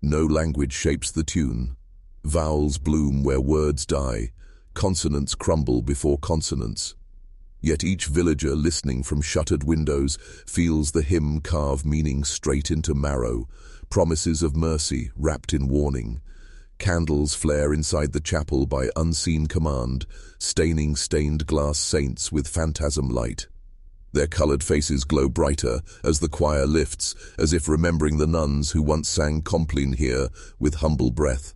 No language shapes the tune. Vowels bloom where words die. Consonants crumble before consonants. Yet each villager listening from shuttered windows feels the hymn carve meaning straight into marrow, promises of mercy wrapped in warning. Candles flare inside the chapel by unseen command, staining stained glass saints with phantasm light. Their colored faces glow brighter as the choir lifts, as if remembering the nuns who once sang Compline here with humble breath.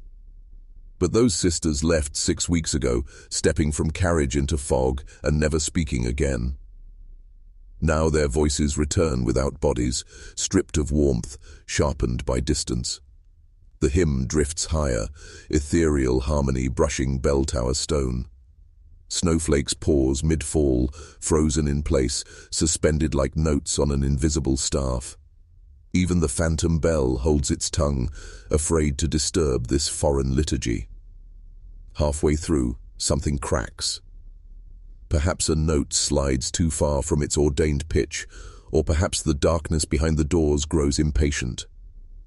But those sisters left 6 weeks ago, stepping from carriage into fog and never speaking again. Now their voices return without bodies, stripped of warmth, sharpened by distance. The hymn drifts higher, ethereal harmony brushing bell tower stone. Snowflakes pause mid-fall, frozen in place, suspended like notes on an invisible staff. Even the phantom bell holds its tongue, afraid to disturb this foreign liturgy. Halfway through, something cracks. Perhaps a note slides too far from its ordained pitch, or perhaps the darkness behind the doors grows impatient.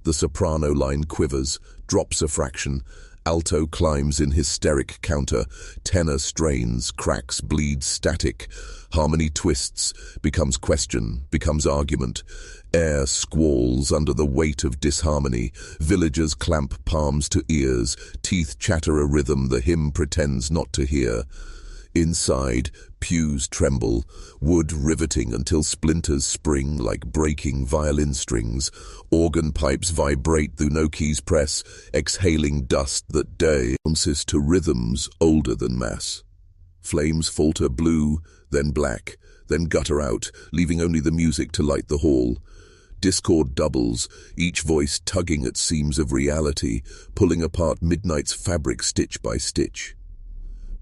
The soprano line quivers, drops a fraction. Alto climbs in hysteric counter. Tenor strains, cracks, bleeds static. Harmony twists, becomes question, becomes argument. Air squalls under the weight of disharmony. Villagers clamp palms to ears, teeth chatter a rhythm the hymn pretends not to hear. Inside, pews tremble, wood riveting until splinters spring like breaking violin strings. Organ pipes vibrate though no keys press, exhaling dust that dances to rhythms older than mass. Flames falter blue, then black, then gutter out, leaving only the music to light the hall. Discord doubles, each voice tugging at seams of reality, pulling apart midnight's fabric stitch by stitch.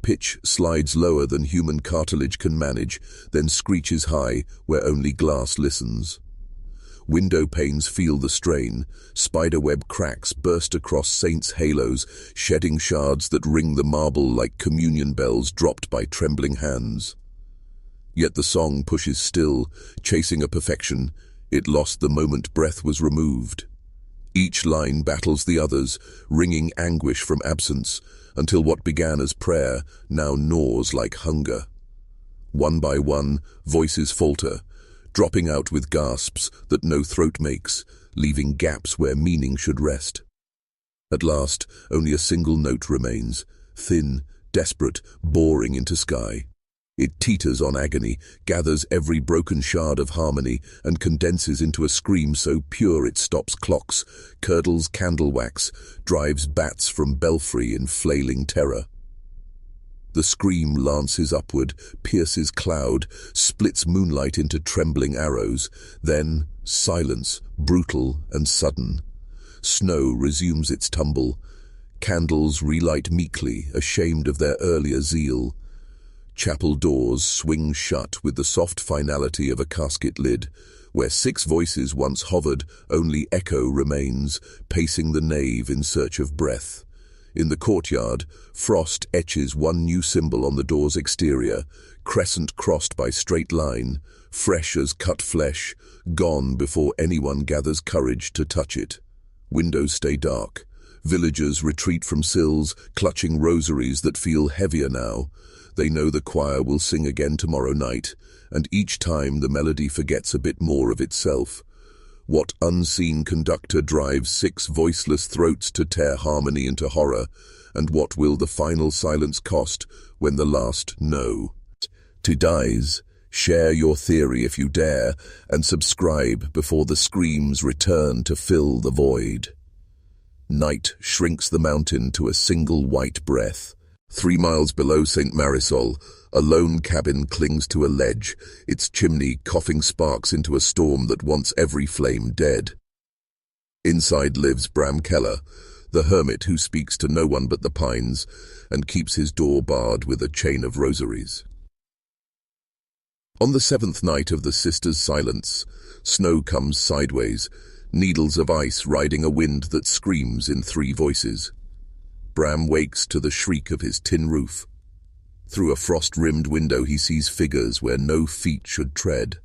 Pitch slides lower than human cartilage can manage, then screeches high where only glass listens. Window panes feel the strain. Spiderweb cracks burst across saints' halos, shedding shards that ring the marble like communion bells dropped by trembling hands. Yet the song pushes still, chasing a perfection it lost the moment breath was removed. Each line battles the others, wringing anguish from absence, until what began as prayer now gnaws like hunger. One by one, voices falter, dropping out with gasps that no throat makes, leaving gaps where meaning should rest. At last, only a single note remains, thin, desperate, boring into sky. It teeters on agony, gathers every broken shard of harmony, and condenses into a scream so pure it stops clocks, curdles candle wax, drives bats from belfry in flailing terror. The scream lances upward, pierces cloud, splits moonlight into trembling arrows. Then, silence, brutal and sudden. Snow resumes its tumble. Candles relight meekly, ashamed of their earlier zeal. Chapel doors swing shut with the soft finality of a casket lid. Where 6 voices once hovered, only echo remains, pacing the nave in search of breath. In the courtyard, frost etches one new symbol on the door's exterior, crescent crossed by straight line, fresh as cut flesh, gone before anyone gathers courage to touch it. Windows stay dark. Villagers retreat from sills, clutching rosaries that feel heavier now. They know the choir will sing again tomorrow night, and each time the melody forgets a bit more of itself. What unseen conductor drives 6 voiceless throats to tear harmony into horror, and what will the final silence cost when the last no to dies? Share your theory if you dare, and subscribe before the screams return to fill the void. Night shrinks the mountain to a single white breath. 3 miles below St. Marisol, a lone cabin clings to a ledge, its chimney coughing sparks into a storm that wants every flame dead. Inside lives Bram Keller, the hermit who speaks to no one but the pines and keeps his door barred with a chain of rosaries. On the 7th night of the sisters' silence, snow comes sideways, needles of ice riding a wind that screams in 3 voices. Bram wakes to the shriek of his tin roof. Through a frost-rimmed window he sees figures where no feet should tread.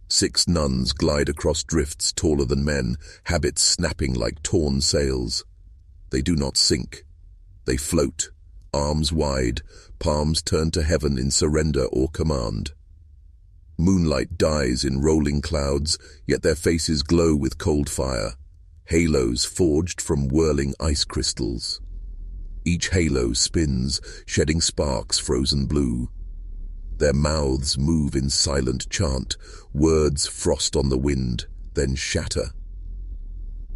6 nuns glide across drifts taller than men, habits snapping like torn sails. They do not sink. They float, arms wide, palms turned to heaven in surrender or command. Moonlight dies in rolling clouds, yet their faces glow with cold fire. Halos forged from whirling ice crystals. Each halo spins, shedding sparks frozen blue. Their mouths move in silent chant, words frost on the wind, then shatter.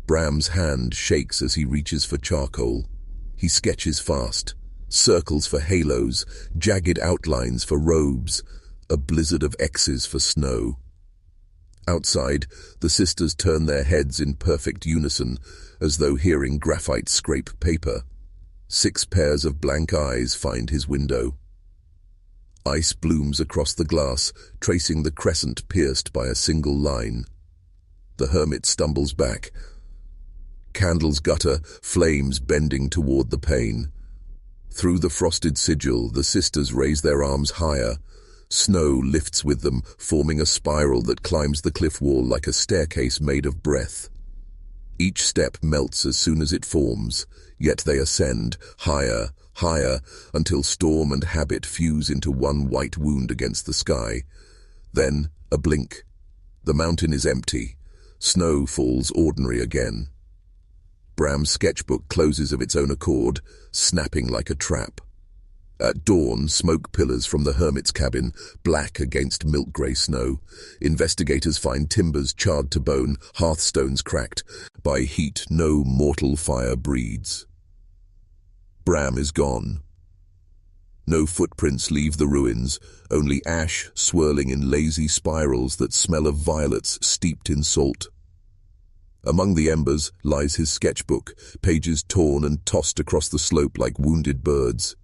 Bram's hand shakes as he reaches for charcoal. He sketches fast, circles for halos, jagged outlines for robes, a blizzard of X's for snow. Outside, the sisters turn their heads in perfect unison, as though hearing graphite scrape paper. 6 pairs of blank eyes find his window. Ice blooms across the glass, tracing the crescent pierced by a single line. The hermit stumbles back. Candles gutter, flames bending toward the pane. Through the frosted sigil, the sisters raise their arms higher. Snow lifts with them, forming a spiral that climbs the cliff wall like a staircase made of breath. Each step melts as soon as it forms, yet they ascend, higher, higher, until storm and habit fuse into one white wound against the sky. Then, a blink. The mountain is empty. Snow falls ordinary again. Bram's sketchbook closes of its own accord, snapping like a trap. At dawn, smoke pillars from the hermit's cabin, black against milk-grey snow. Investigators find timbers charred to bone, hearthstones cracked. By heat, no mortal fire breeds. Bram is gone. No footprints leave the ruins, only ash swirling in lazy spirals that smell of violets steeped in salt. Among the embers lies his sketchbook, pages torn and tossed across the slope like wounded birds.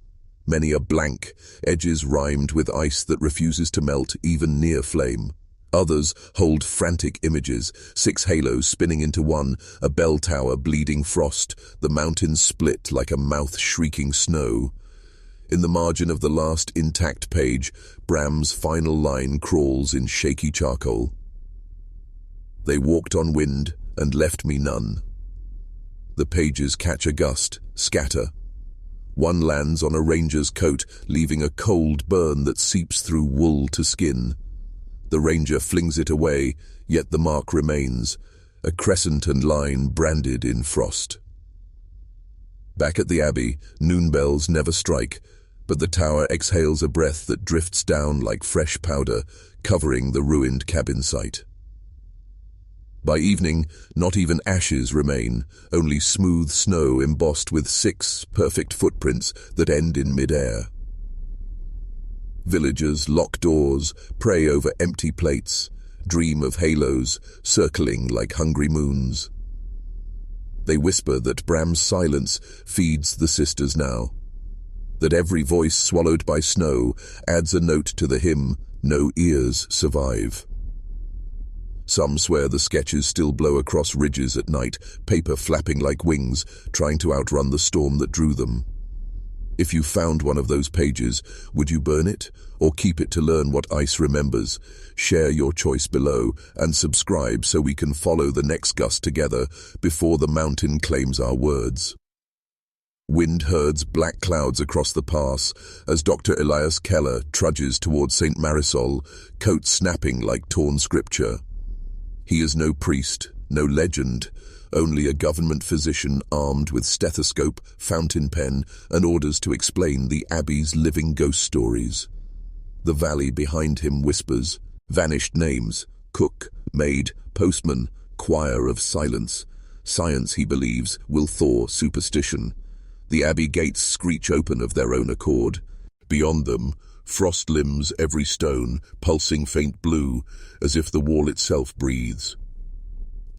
Many are blank, edges rimed with ice that refuses to melt even near flame. Others hold frantic images, 6 halos spinning into one, a bell tower bleeding frost, the mountains split like a mouth shrieking snow. In the margin of the last intact page, Bram's final line crawls in shaky charcoal. They walked on wind and left me none. The pages catch a gust, scatter. One lands on a ranger's coat, leaving a cold burn that seeps through wool to skin. The ranger flings it away, yet the mark remains, a crescent and line branded in frost. Back at the abbey, noon bells never strike, but the tower exhales a breath that drifts down like fresh powder, covering the ruined cabin site. By evening, not even ashes remain, only smooth snow embossed with 6 perfect footprints that end in mid-air. Villagers lock doors, pray over empty plates, dream of halos circling like hungry moons. They whisper that Bram's silence feeds the sisters now, that every voice swallowed by snow adds a note to the hymn, "No ears survive." Some swear the sketches still blow across ridges at night, paper flapping like wings, trying to outrun the storm that drew them. If you found one of those pages, would you burn it, or keep it to learn what ice remembers? Share your choice below, and subscribe so we can follow the next gust together before the mountain claims our words. Wind herds black clouds across the pass as Dr. Elias Keller trudges towards St. Marisol, coat snapping like torn scripture. He is no priest, no legend, only a government physician armed with stethoscope, fountain pen, and orders to explain the abbey's living ghost stories. The valley behind him whispers, vanished names, cook, maid, postman, choir of silence. Science, he believes, will thaw superstition. The abbey gates screech open of their own accord. Beyond them, frost limbs every stone, pulsing faint blue, as if the wall itself breathes.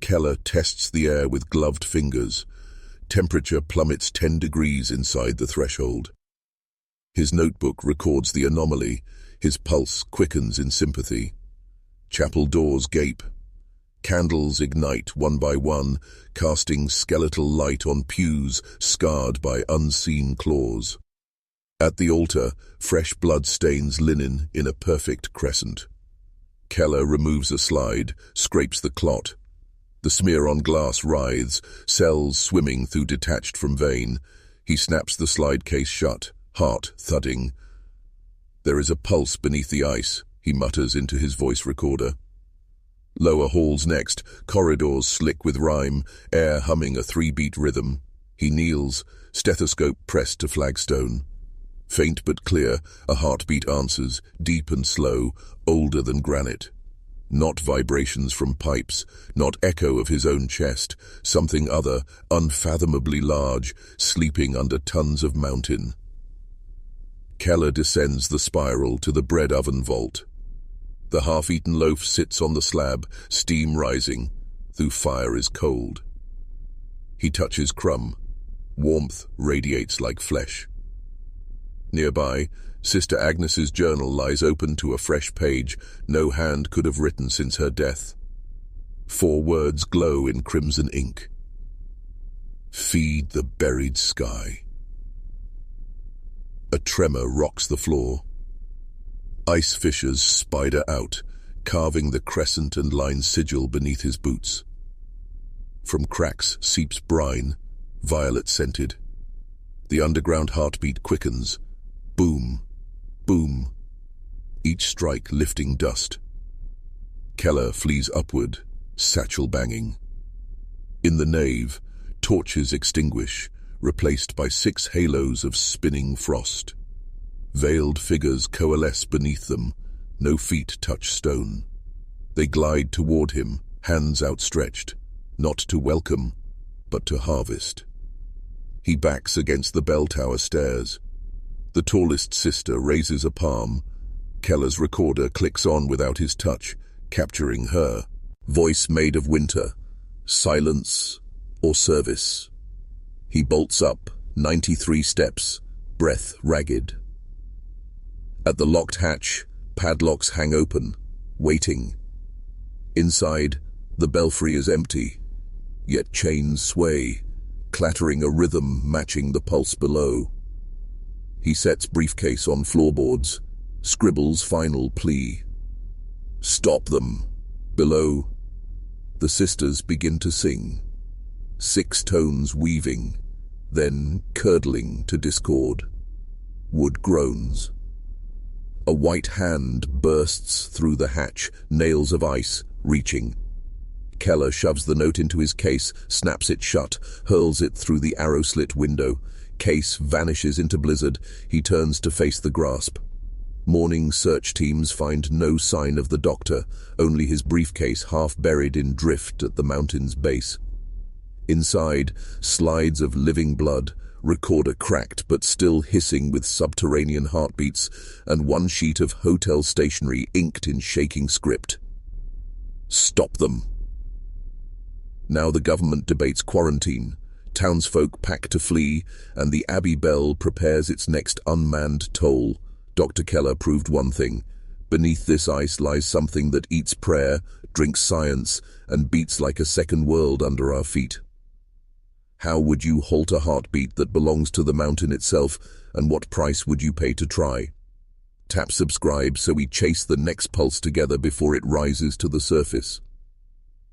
Keller tests the air with gloved fingers. Temperature plummets 10 degrees inside the threshold. His notebook records the anomaly. His pulse quickens in sympathy. Chapel doors gape. Candles ignite one by one, casting skeletal light on pews scarred by unseen claws. At the altar, fresh blood stains linen in a perfect crescent. Keller removes a slide, scrapes the clot. The smear on glass writhes, cells swimming through detached from vein. He snaps the slide case shut, heart thudding. There is a pulse beneath the ice, he mutters into his voice recorder. Lower halls next, corridors slick with rhyme, air humming a 3-beat rhythm. He kneels, stethoscope pressed to flagstone. Faint but clear, a heartbeat answers, deep and slow, older than granite. Not vibrations from pipes, not echo of his own chest, something other, unfathomably large, sleeping under tons of mountain. Keller descends the spiral to the bread oven vault. The half-eaten loaf sits on the slab, steam rising, though fire is cold. He touches crumb. Warmth radiates like flesh. Nearby, Sister Agnes's journal lies open to a fresh page no hand could have written since her death. 4 words glow in crimson ink. Feed the buried sky. A tremor rocks the floor. Ice fissures spider out, carving the crescent and line sigil beneath his boots. From cracks seeps brine, violet-scented. The underground heartbeat quickens. Boom, boom, each strike lifting dust. Keller flees upward, satchel banging. In the nave, torches extinguish, replaced by 6 halos of spinning frost. Veiled figures coalesce beneath them, no feet touch stone. They glide toward him, hands outstretched, not to welcome, but to harvest. He backs against the bell tower stairs. The tallest sister raises a palm. Keller's recorder clicks on without his touch, capturing her. Voice made of winter, silence or service. He bolts up, 93 steps, breath ragged. At the locked hatch, padlocks hang open, waiting. Inside, the belfry is empty, yet chains sway, clattering a rhythm matching the pulse below. He sets briefcase on floorboards, scribbles final plea. Stop them. Below, the sisters begin to sing, 6 tones weaving, then curdling to discord. Wood groans. A white hand bursts through the hatch, nails of ice, reaching. Keller shoves the note into his case, snaps it shut, hurls it through the arrow-slit window. Case vanishes into blizzard. He turns to face the grasp. Morning search teams find no sign of the doctor, only his briefcase half buried in drift at the mountain's base. Inside, slides of living blood, recorder cracked but still hissing with subterranean heartbeats, and 1 sheet of hotel stationery inked in shaking script. Stop them. Now the government debates quarantine. Townsfolk pack to flee, and the Abbey Bell prepares its next unmanned toll. Dr. Keller proved one thing. Beneath this ice lies something that eats prayer, drinks science, and beats like a second world under our feet. How would you halt a heartbeat that belongs to the mountain itself, and what price would you pay to try? Tap subscribe so we chase the next pulse together before it rises to the surface.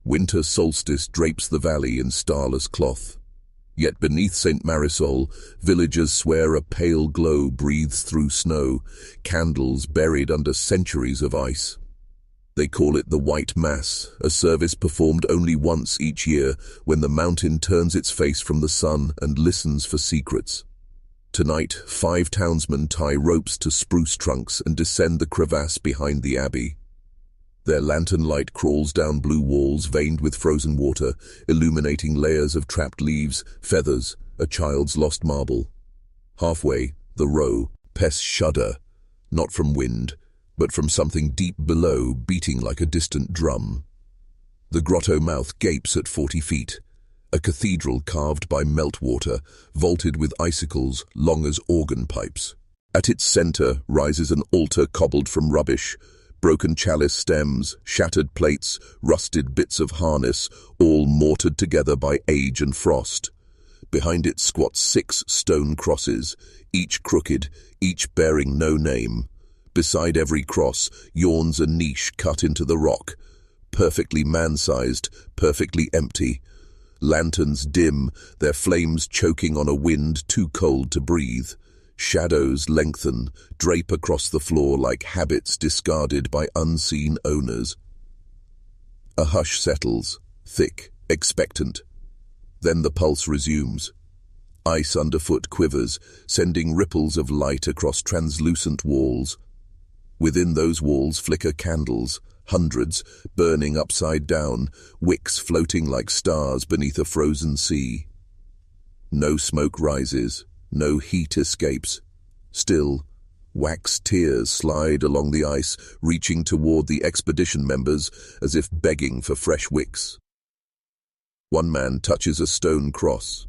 Winter solstice drapes the valley in starless cloth. Yet beneath St. Marisol, villagers swear a pale glow breathes through snow, candles buried under centuries of ice. They call it the White Mass, a service performed only once each year when the mountain turns its face from the sun and listens for secrets. Tonight, 5 townsmen tie ropes to spruce trunks and descend the crevasse behind the abbey. Their lantern light crawls down blue walls veined with frozen water, illuminating layers of trapped leaves, feathers, a child's lost marble. Halfway, the row, pests shudder, not from wind, but from something deep below beating like a distant drum. The grotto mouth gapes at 40 feet, a cathedral carved by meltwater, vaulted with icicles long as organ pipes. At its center rises an altar cobbled from rubbish, broken chalice stems, shattered plates, rusted bits of harness, all mortared together by age and frost. Behind it squat 6 stone crosses, each crooked, each bearing no name. Beside every cross yawns a niche cut into the rock, perfectly man-sized, perfectly empty. Lanterns dim, their flames choking on a wind too cold to breathe. Shadows lengthen, drape across the floor like habits discarded by unseen owners. A hush settles, thick, expectant. Then the pulse resumes. Ice underfoot quivers, sending ripples of light across translucent walls. Within those walls flicker candles, hundreds, burning upside down, wicks floating like stars beneath a frozen sea. No smoke rises, no heat escapes. Still, wax tears slide along the ice, reaching toward the expedition members as if begging for fresh wicks. One man touches a stone cross.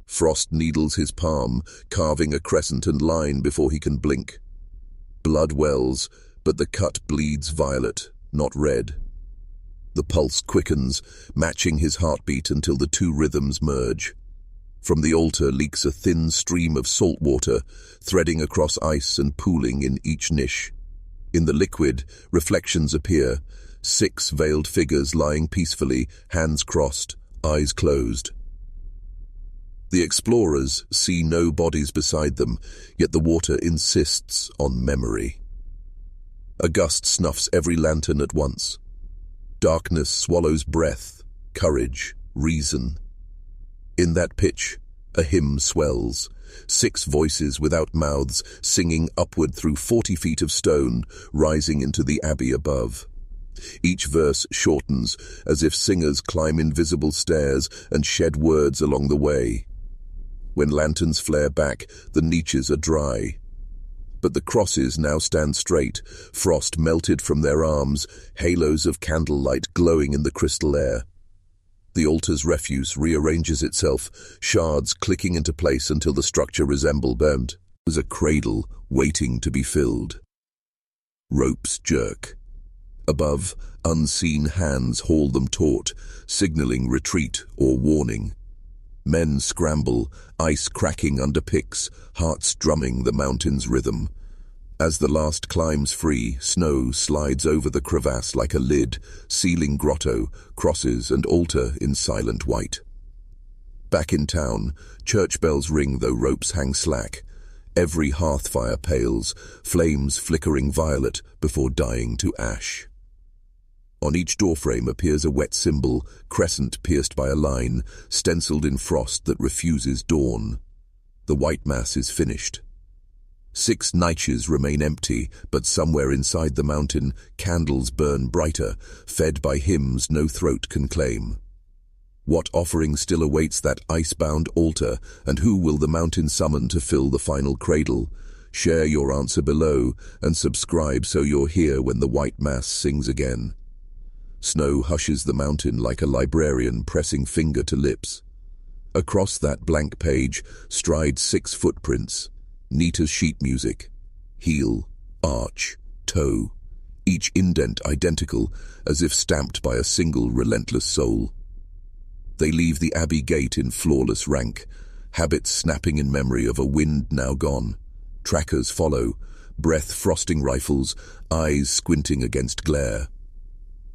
Frost needles his palm, carving a crescent and line before he can blink. Blood wells, but the cut bleeds violet, not red. The pulse quickens, matching his heartbeat until the 2 rhythms merge. From the altar leaks a thin stream of salt water, threading across ice and pooling in each niche. In the liquid, reflections appear, 6 veiled figures lying peacefully, hands crossed, eyes closed. The explorers see no bodies beside them, yet the water insists on memory. A gust snuffs every lantern at once. Darkness swallows breath, courage, reason. In that pitch, a hymn swells, 6 voices without mouths singing upward through 40 feet of stone, rising into the abbey above. Each verse shortens, as if singers climb invisible stairs and shed words along the way. When lanterns flare back, the niches are dry. But the crosses now stand straight, frost melted from their arms, halos of candlelight glowing in the crystal air. The altar's refuse rearranges itself, shards clicking into place until the structure resembles burnt. There's a cradle waiting to be filled. Ropes jerk. Above, unseen hands haul them taut, signaling retreat or warning. Men scramble, ice cracking under picks, hearts drumming the mountain's rhythm. As the last climbs free, snow slides over the crevasse like a lid, sealing grotto, crosses and altar in silent white. Back in town, church bells ring though ropes hang slack. Every hearth fire pales, flames flickering violet before dying to ash. On each doorframe appears a wet symbol, crescent pierced by a line, stenciled in frost that refuses dawn. The white mass is finished. 6 niches remain empty, but somewhere inside the mountain, candles burn brighter, fed by hymns no throat can claim. What offering still awaits that ice-bound altar, and who will the mountain summon to fill the final cradle? Share your answer below, and subscribe so you're here when the white mass sings again. Snow hushes the mountain like a librarian pressing finger to lips. Across that blank page stride 6 footprints, neat as sheet music. Heel, arch, toe, each indent identical, as if stamped by a single relentless soul. They leave the abbey gate in flawless rank, habits snapping in memory of a wind now gone. Trackers follow, breath frosting rifles, eyes squinting against glare.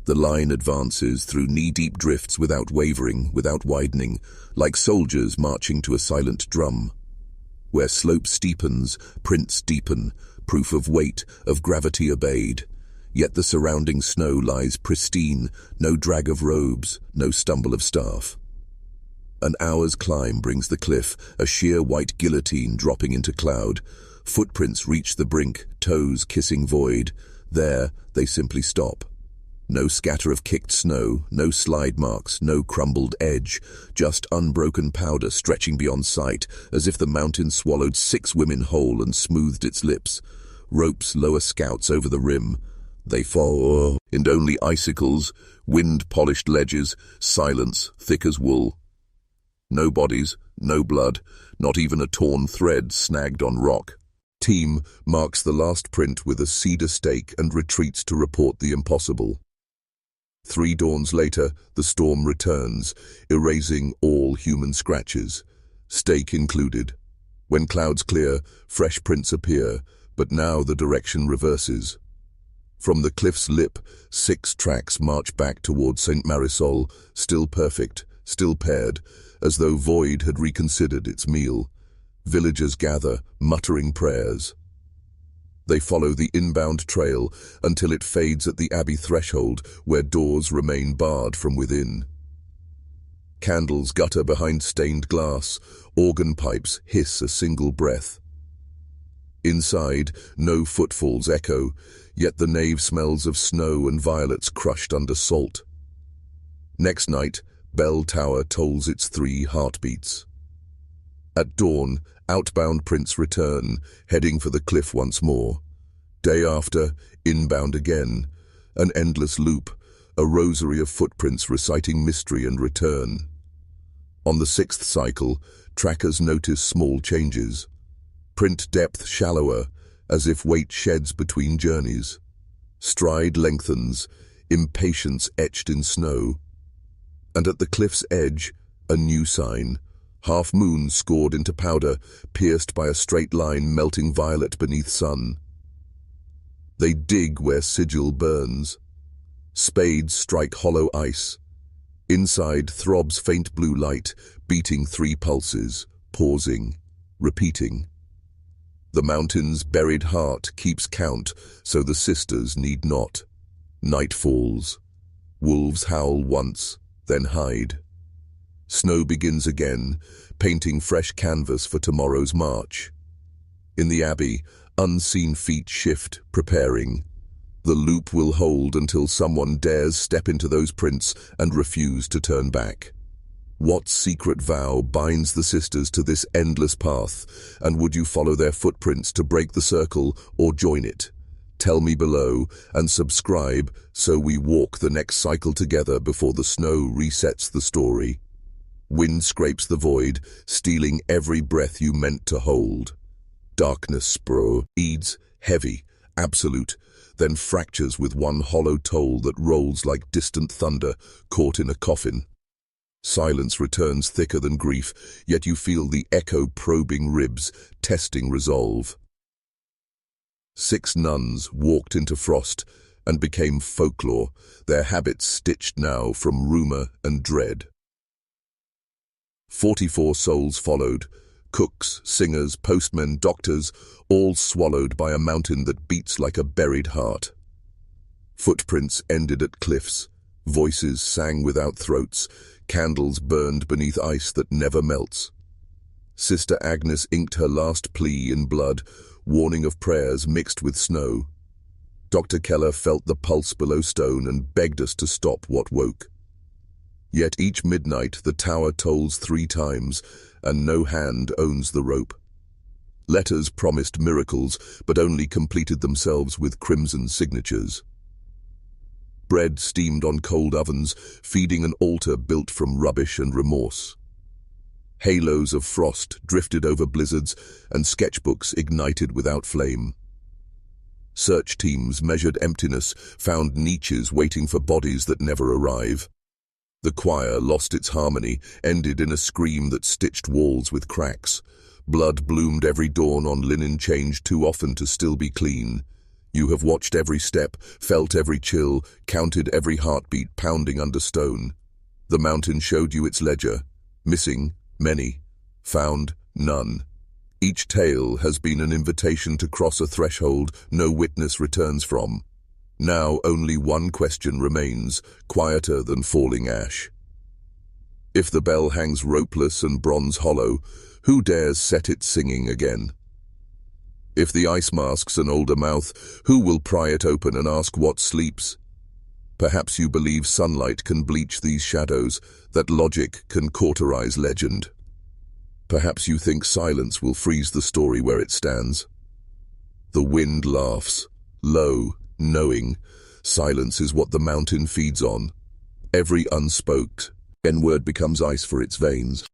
The line advances through knee-deep drifts without wavering, without widening, like soldiers marching to a silent drum. Where slope steepens, prints deepen, proof of weight, of gravity obeyed. Yet the surrounding snow lies pristine, no drag of robes, no stumble of staff. An hour's climb brings the cliff, a sheer white guillotine dropping into cloud. Footprints reach the brink, toes kissing void. There, they simply stop. No scatter of kicked snow, no slide marks, no crumbled edge, just unbroken powder stretching beyond sight, as if the mountain swallowed 6 women whole and smoothed its lips. Ropes lower scouts over the rim. They fall, and only icicles, wind-polished ledges, silence thick as wool. No bodies, no blood, not even a torn thread snagged on rock. Team marks the last print with a cedar stake and retreats to report the impossible. 3 dawns later, the storm returns, erasing all human scratches, stake included. When clouds clear, fresh prints appear, but now the direction reverses. From the cliff's lip, 6 tracks march back towards St. Marisol, still perfect, still paired, as though void had reconsidered its meal. Villagers gather, muttering prayers. They follow the inbound trail until it fades at the abbey threshold, where doors remain barred from within. Candles gutter behind stained glass, organ pipes hiss a single breath. Inside, no footfalls echo, yet the nave smells of snow and violets crushed under salt. Next night, bell tower tolls its 3 heartbeats. At dawn, outbound prints return, heading for the cliff once more. Day after, inbound again, an endless loop, a rosary of footprints reciting mystery and return. On the 6th cycle, trackers notice small changes. Print depth shallower, as if weight sheds between journeys. Stride lengthens, impatience etched in snow. And at the cliff's edge, a new sign. Half-moon scored into powder, pierced by a straight line melting violet beneath sun. They dig where sigil burns. Spades strike hollow ice. Inside throbs faint blue light, beating 3 pulses, pausing, repeating. The mountain's buried heart keeps count, so the sisters need not. Night falls. Wolves howl once, then hide. Snow begins again, painting fresh canvas for tomorrow's march. In the abbey, unseen feet shift, preparing. The loop will hold until someone dares step into those prints and refuse to turn back. What secret vow binds the sisters to this endless path, and would you follow their footprints to break the circle or join it? Tell me below and subscribe so we walk the next cycle together before the snow resets the story. Wind scrapes the void, stealing every breath you meant to hold. Darkness beads, heavy, absolute, then fractures with one hollow toll that rolls like distant thunder caught in a coffin. Silence returns thicker than grief, yet you feel the echo probing ribs, testing resolve. 6 nuns walked into frost and became folklore, their habits stitched now from rumor and dread. 44 souls followed, cooks, singers, postmen, doctors, all swallowed by a mountain that beats like a buried heart. Footprints ended at cliffs, voices sang without throats, candles burned beneath ice that never melts. Sister Agnes inked her last plea in blood, warning of prayers mixed with snow. Dr. Keller felt the pulse below stone and begged us to stop what woke. Yet each midnight the tower tolls 3 times, and no hand owns the rope. Letters promised miracles, but only completed themselves with crimson signatures. Bread steamed on cold ovens, feeding an altar built from rubbish and remorse. Halos of frost drifted over blizzards, and sketchbooks ignited without flame. Search teams measured emptiness, found niches waiting for bodies that never arrive. The choir lost its harmony, ended in a scream that stitched walls with cracks. Blood bloomed every dawn on linen changed too often to still be clean. You have watched every step, felt every chill, counted every heartbeat pounding under stone. The mountain showed you its ledger. Missing, many. Found, none. Each tale has been an invitation to cross a threshold no witness returns from. Now only one question remains, quieter than falling ash. If the bell hangs ropeless and bronze hollow, who dares set it singing again? If the ice masks an older mouth, who will pry it open and ask what sleeps? Perhaps you believe sunlight can bleach these shadows, that logic can cauterize legend. Perhaps you think silence will freeze the story where it stands. The wind laughs, low, knowing. Silence is what the mountain feeds on. Every unspoken word becomes ice for its veins.